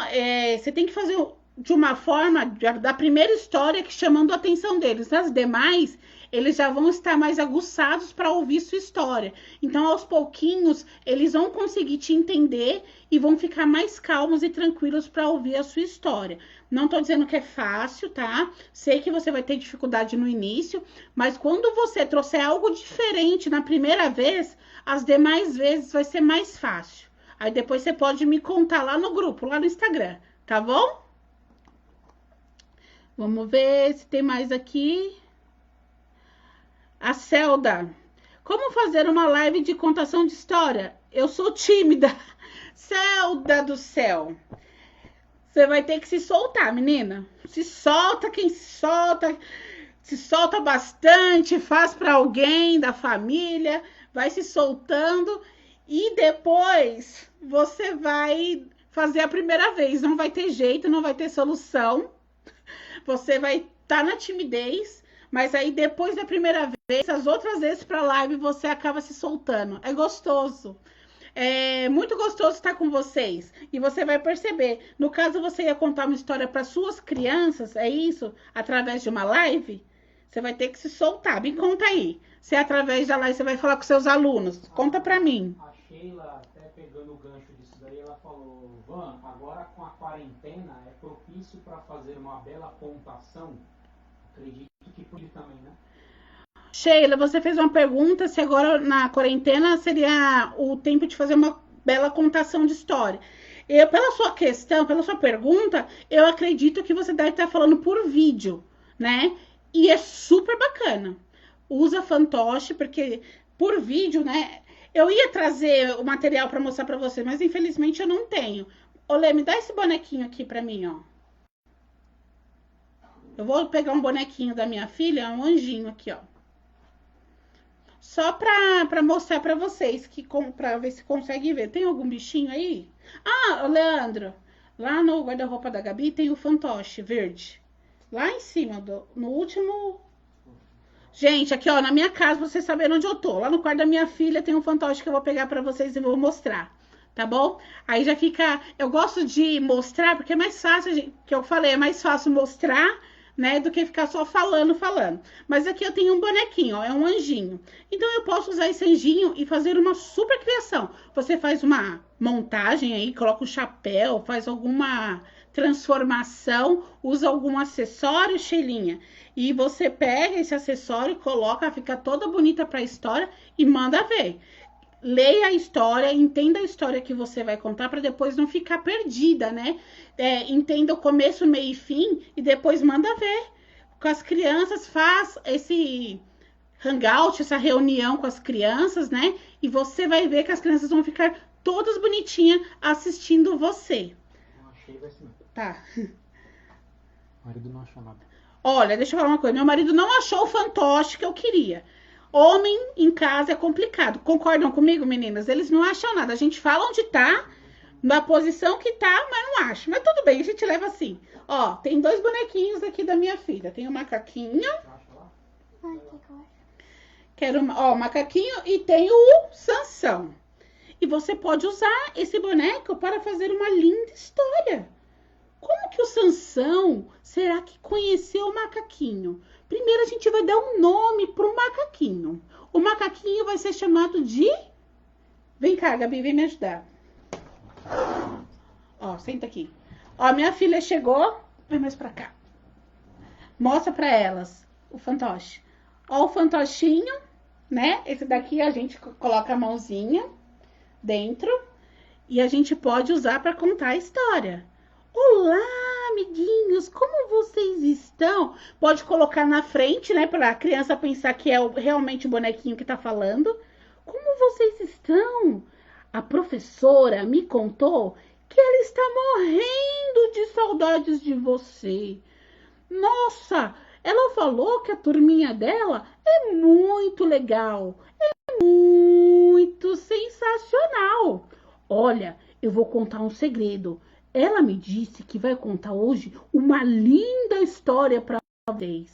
você tem que fazer de uma forma, da primeira história, que chamando a atenção deles. As demais, eles já vão estar mais aguçados para ouvir sua história. Então, aos pouquinhos, eles vão conseguir te entender e vão ficar mais calmos e tranquilos para ouvir a sua história. Não tô dizendo que é fácil, tá? Sei que você vai ter dificuldade no início, mas quando você trouxer algo diferente na primeira vez, as demais vezes vai ser mais fácil. Aí depois você pode me contar lá no grupo, lá no Instagram, tá bom? Vamos ver se tem mais aqui. A Celda. Como fazer uma live de contação de história? Eu sou tímida. Celda do céu. Você vai ter que se soltar, menina. Se solta, quem se solta. Se solta bastante, faz para alguém da família. Vai se soltando. E depois você vai fazer a primeira vez. Não vai ter jeito, não vai ter solução. Você vai estar na timidez, mas aí depois da primeira vez, as outras vezes para live, você acaba se soltando. É gostoso. É muito gostoso estar com vocês. E você vai perceber. No caso, você ia contar uma história para suas crianças, é isso? Através de uma live? Você vai ter que se soltar. Me conta aí. Se é através da live, você vai falar com seus alunos. Conta para mim. A Sheila, até pegando o gancho disso daí, ela falou: Van, agora com a quarentena é propício para fazer uma bela contação? Acredito que pode também, né? Sheila, você fez uma pergunta se agora na quarentena seria o tempo de fazer uma bela contação de história. Pela sua questão, pela sua pergunta, eu acredito que você deve estar falando por vídeo, né? E é super bacana. Usa fantoche, porque por vídeo, né? Eu ia trazer o material para mostrar para você, mas infelizmente eu não tenho. Olê, me dá esse bonequinho aqui para mim, ó. Eu vou pegar um bonequinho da minha filha, um anjinho aqui, ó. Só pra mostrar pra vocês, pra ver se consegue ver. Tem algum bichinho aí? Ah, Leandro, lá no guarda-roupa da Gabi tem o fantoche verde. Lá em cima, no último... Gente, aqui ó, na minha casa, pra vocês saberem onde eu tô. Lá no quarto da minha filha tem um fantoche que eu vou pegar pra vocês e vou mostrar. Tá bom? Aí já fica... Eu gosto de mostrar, porque é mais fácil, que eu falei, é mais fácil mostrar, né, do que ficar só falando. Mas aqui eu tenho um bonequinho, ó, é um anjinho. Então eu posso usar esse anjinho e fazer uma super criação. Você faz uma montagem aí, coloca um chapéu, faz alguma transformação, usa algum acessório, Sheilinha. E você pega esse acessório, coloca, fica toda bonita pra história e manda ver. Leia a história, entenda a história que você vai contar para depois não ficar perdida, né? Entenda o começo, meio e fim e depois manda ver. Com as crianças, faz esse hangout, essa reunião com as crianças, né? E você vai ver que as crianças vão ficar todas bonitinhas assistindo você. Não achei, vai ser. Tá. O marido não achou nada. Olha, deixa eu falar uma coisa. Meu marido não achou o fantoche que eu queria. Homem em casa é complicado. Concordam comigo, meninas? Eles não acham nada. A gente fala onde tá, na posição que tá, mas não acha. Mas tudo bem, a gente leva assim. Ó, tem 2 bonequinhos aqui da minha filha. Tem o macaquinho. Quero, ó, o macaquinho e tem o Sansão. E você pode usar esse boneco para fazer uma linda história. Como que o Sansão será que conheceu o macaquinho? Primeiro a gente vai dar um nome para o macaquinho. O macaquinho vai ser chamado de... Vem cá, Gabi, vem me ajudar. Ó, senta aqui. Ó, minha filha chegou. Vem mais pra cá. Mostra pra elas o fantoche. Ó o fantochinho, né? Esse daqui a gente coloca a mãozinha dentro. E a gente pode usar para contar a história. Olá, amiguinhos, como vocês estão? Pode colocar na frente, né, para a criança pensar que é realmente o bonequinho que tá falando. Como vocês estão? A professora me contou que ela está morrendo de saudades de você. Nossa, ela falou que a turminha dela é muito legal, é muito sensacional. Olha, eu vou contar um segredo. Ela me disse que vai contar hoje uma linda história para vocês.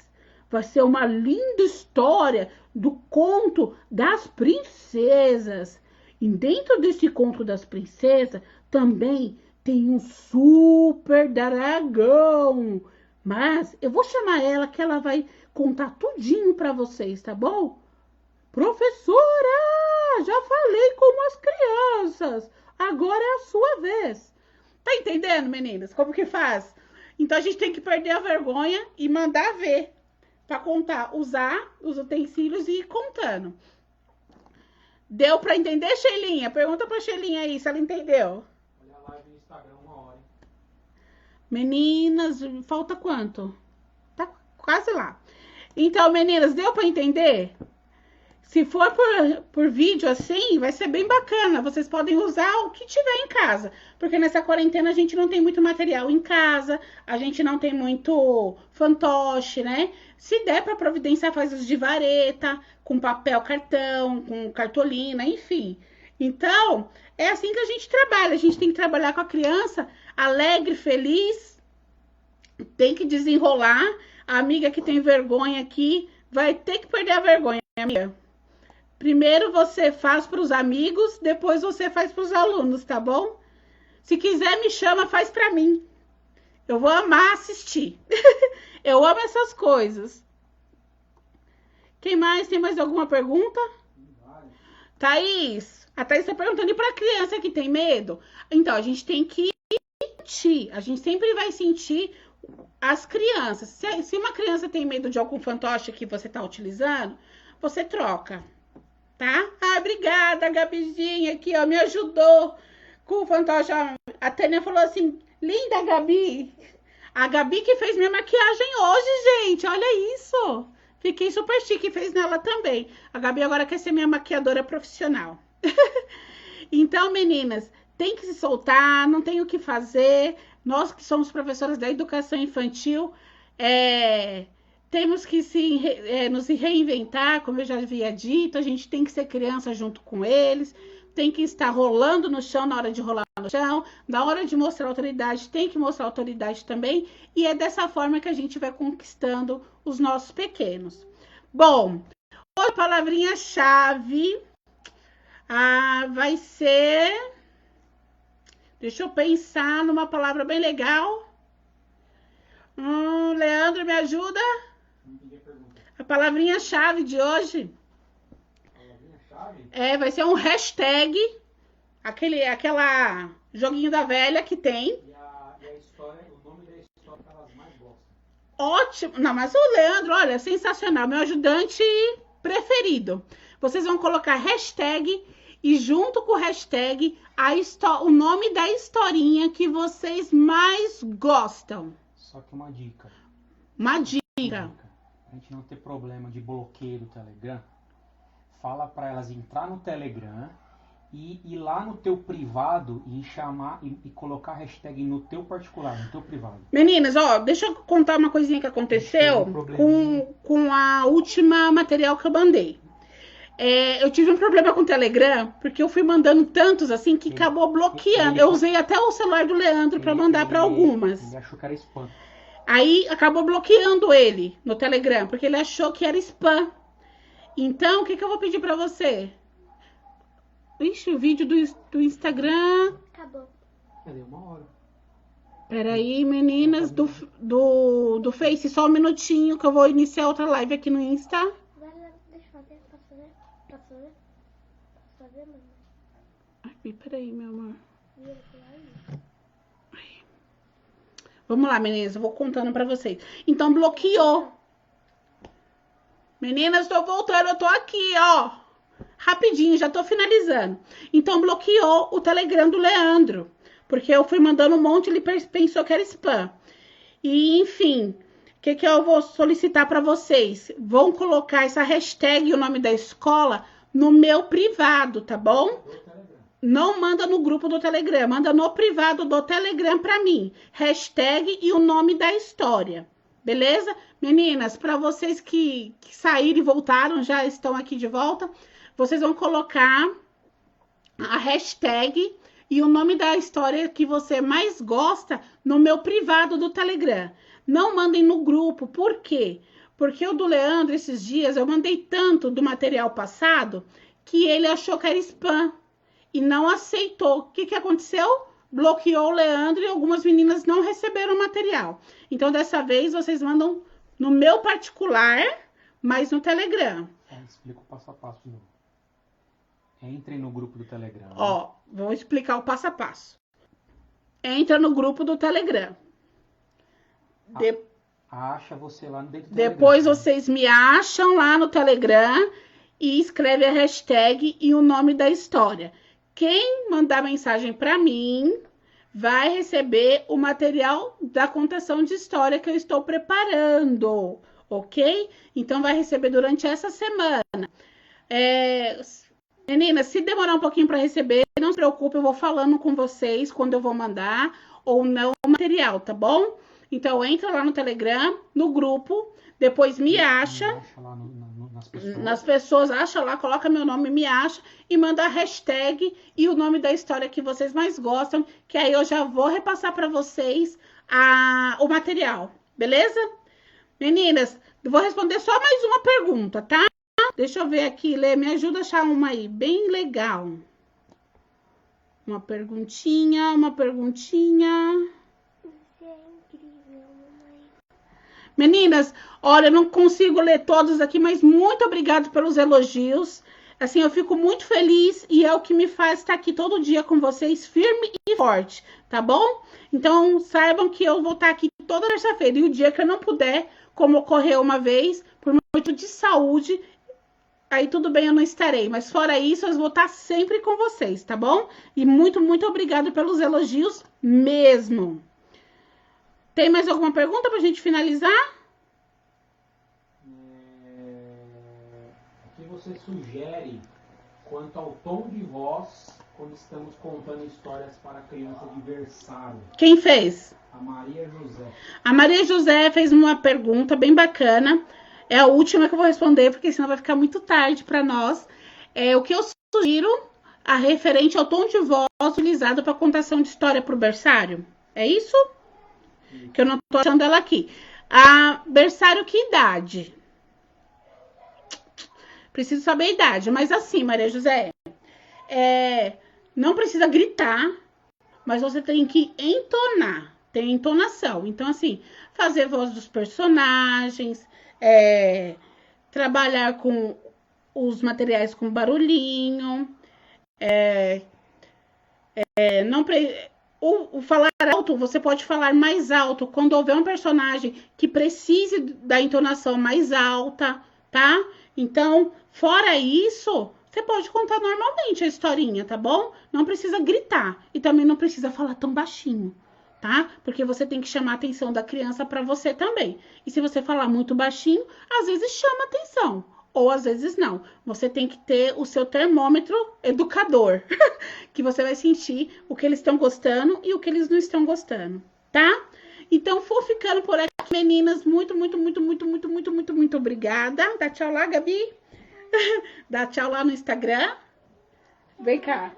Vai ser uma linda história do conto das princesas. E dentro desse conto das princesas também tem um super dragão. Mas eu vou chamar ela que ela vai contar tudinho para vocês, tá bom? Professora, já falei com as crianças. Agora é a sua vez. Tá entendendo, meninas? Como que faz? Então a gente tem que perder a vergonha e mandar ver. Pra contar, usar os utensílios e ir contando. Deu pra entender, Sheilinha? Pergunta pra Sheilinha aí se ela entendeu. Olha a live no Instagram 1 hora, hein? Meninas, falta quanto? Tá quase lá. Então, meninas, deu pra entender? Se for por vídeo assim, vai ser bem bacana. Vocês podem usar o que tiver em casa. Porque nessa quarentena a gente não tem muito material em casa. A gente não tem muito fantoche, né? Se der para providenciar, faz os de vareta, com papel cartão, com cartolina, enfim. Então, é assim que a gente trabalha. A gente tem que trabalhar com a criança alegre, feliz. Tem que desenrolar. A amiga que tem vergonha aqui vai ter que perder a vergonha, amiga. Primeiro você faz para os amigos, depois você faz para os alunos, tá bom? Se quiser, me chama, faz para mim. Eu vou amar assistir. Eu amo essas coisas. Quem mais? Tem mais alguma pergunta? Thaís, a Thaís está perguntando, e para criança que tem medo? Então, a gente tem que sentir. A gente sempre vai sentir as crianças. Se uma criança tem medo de algum fantoche que você está utilizando, você troca. Tá? Ah, obrigada, Gabizinha, aqui, ó, me ajudou com o fantoche. A Tânia falou assim, linda, Gabi. A Gabi que fez minha maquiagem hoje, gente, olha isso. Fiquei super chique, fez nela também. A Gabi agora quer ser minha maquiadora profissional. Então, meninas, tem que se soltar, não tem o que fazer. Nós que somos professoras da educação infantil, temos que nos reinventar, como eu já havia dito, a gente tem que ser criança junto com eles, tem que estar rolando no chão na hora de rolar no chão, na hora de mostrar autoridade, tem que mostrar autoridade também, e é dessa forma que a gente vai conquistando os nossos pequenos. Bom, a palavrinha-chave vai ser... Deixa eu pensar numa palavra bem legal. Leandro, me ajuda? A palavrinha-chave de hoje. Palavrinha-chave? Vai ser um hashtag. Aquela joguinho da velha que tem. E a história, o nome da história que elas mais gostam. Ótimo. Não, mas o Leandro, olha, sensacional. Meu ajudante preferido. Vocês vão colocar hashtag e junto com o hashtag o nome da historinha que vocês mais gostam. Só que uma dica. Uma dica. Pra gente não ter problema de bloqueio do Telegram, fala para elas entrar no Telegram e ir lá no teu privado e chamar e colocar a hashtag no teu particular, no teu privado. Meninas, ó, deixa eu contar uma coisinha que aconteceu com a última material que eu mandei. Eu tive um problema com o Telegram, porque eu fui mandando tantos assim que acabou bloqueando. Eu usei até o celular do Leandro para mandar para algumas. Ele achou que era spam. Aí acabou bloqueando ele no Telegram, porque ele achou que era spam. Então, o que eu vou pedir para você? Ixi, o vídeo do Instagram. Acabou. Deu uma hora. Peraí, meninas do Face, só um minutinho que eu vou iniciar outra live aqui no Insta. Deixa eu fazer. Posso fazer, mamãe? Ai, peraí, meu amor. Vira pro lado. Vamos lá, meninas, eu vou contando pra vocês. Então, bloqueou. Meninas, tô voltando, eu tô aqui, ó. Rapidinho, já tô finalizando. Então, bloqueou o Telegram do Leandro. Porque eu fui mandando um monte, ele pensou que era spam. E, enfim, o que eu vou solicitar pra vocês? Vão colocar essa hashtag e o nome da escola no meu privado, tá bom? Não manda no grupo do Telegram, manda no privado do Telegram pra mim. Hashtag e o nome da história. Beleza? Meninas, pra vocês que saíram e voltaram, já estão aqui de volta, vocês vão colocar a hashtag e o nome da história que você mais gosta no meu privado do Telegram. Não mandem no grupo. Por quê? Porque o do Leandro, esses dias, eu mandei tanto do material passado que ele achou que era spam e não aceitou. O que aconteceu? Bloqueou o Leandro e algumas meninas não receberam o material. Então, dessa vez, vocês mandam no meu particular, mas no Telegram. Explica o passo a passo de novo. Entrem no grupo do Telegram. Né? Ó, vou explicar o passo a passo. Entra no grupo do Telegram. Acha você lá dentro do Depois Telegram. vocês me acham lá no Telegram e escreve a hashtag e o nome da história. Quem mandar mensagem para mim vai receber o material da contação de história que eu estou preparando, ok? Então, vai receber durante essa semana. Meninas, se demorar um pouquinho para receber, não se preocupe, eu vou falando com vocês quando eu vou mandar ou não o material, tá bom? Então, entra lá no Telegram, no grupo, depois me acha. Lá nas nas pessoas, acha lá, coloca meu nome, me acha e manda a hashtag e o nome da história que vocês mais gostam, que aí eu já vou repassar para vocês o material, beleza? Meninas, eu vou responder só mais uma pergunta, tá? Deixa eu ver aqui, Lê, me ajuda a achar uma aí, bem legal. Uma perguntinha. Você é incrível, mamãe. Meninas, olha, eu não consigo ler todos aqui, mas muito obrigado pelos elogios. Assim, eu fico muito feliz e é o que me faz estar aqui todo dia com vocês, firme e forte, tá bom? Então, saibam que eu vou estar aqui toda terça-feira. E o dia que eu não puder, como ocorreu uma vez, por motivo de saúde, aí tudo bem, eu não estarei. Mas fora isso, eu vou estar sempre com vocês, tá bom? E muito, muito obrigado pelos elogios mesmo. Tem mais alguma pergunta pra gente finalizar? O que você sugere quanto ao tom de voz quando estamos contando histórias para criança de berçário? Quem fez? A Maria José. A Maria José fez uma pergunta bem bacana. É a última que eu vou responder, porque senão vai ficar muito tarde para nós. O que eu sugiro a referente ao tom de voz utilizado para contação de história para o berçário. É isso? Que eu não tô achando ela aqui. A berçário, que idade? Preciso saber a idade. Mas assim, Maria José, não precisa gritar, mas você tem que entonar. Tem entonação. Então, assim, fazer voz dos personagens, trabalhar com os materiais com barulhinho, o falar alto, você pode falar mais alto quando houver um personagem que precise da entonação mais alta, tá? Então, fora isso, você pode contar normalmente a historinha, tá bom? Não precisa gritar e também não precisa falar tão baixinho, tá? Porque você tem que chamar a atenção da criança para você também. E se você falar muito baixinho, às vezes chama atenção. ou às vezes não. Você tem que ter o seu termômetro educador, que você vai sentir o que eles estão gostando e o que eles não estão gostando, tá? Então, vou ficando por aqui, meninas. Muito obrigada. Dá tchau lá, Gabi. Dá tchau lá no Instagram. Vem cá.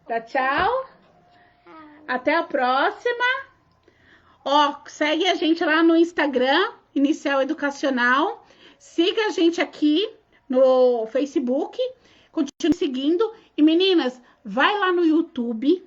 Dá tchau. Até a próxima. Ó, segue a gente lá no Instagram, Inicial Educacional. Siga a gente aqui no Facebook. Continue seguindo. E, meninas, vai lá no YouTube,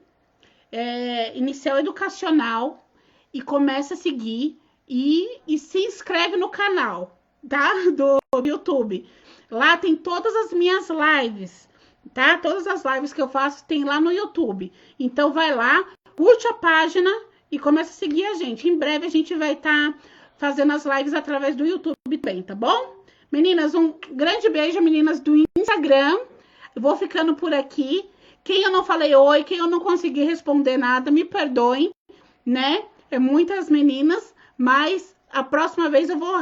Inicial Educacional, e começa a seguir e se inscreve no canal, tá? Do YouTube. Lá tem todas as minhas lives, tá? Todas as lives que eu faço tem lá no YouTube. Então vai lá, curte a página e começa a seguir a gente. Em breve a gente vai estar fazendo as lives através do YouTube também, tá bom? Meninas, um grande beijo, meninas do Instagram. Eu vou ficando por aqui. Quem eu não falei oi, quem eu não consegui responder nada, me perdoem, né? É muitas meninas, mas a próxima vez eu vou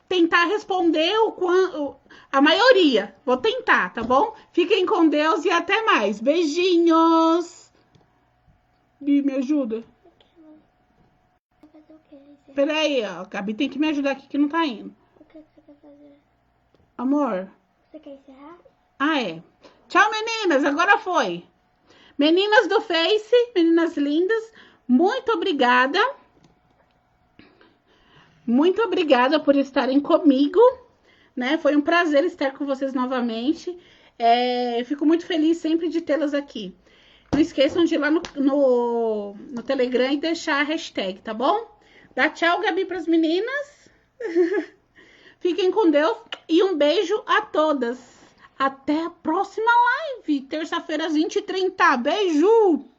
tentar responder a maioria. Vou tentar, tá bom? Fiquem com Deus e até mais. Beijinhos! Bi, me ajuda. Peraí, ó. A Gabi tem que me ajudar aqui que não tá indo. O que você quer fazer? Amor. Você quer encerrar? Ah, é. Tchau, meninas. Agora foi. Meninas do Face, meninas lindas, muito obrigada. Muito obrigada por estarem comigo, né? Foi um prazer estar com vocês novamente. Eu fico muito feliz sempre de tê-las aqui. Não esqueçam de ir lá no Telegram e deixar a hashtag, tá bom? Dá tchau, Gabi, para as meninas. Fiquem com Deus e um beijo a todas. Até a próxima live, terça-feira às 20h30. Beijo!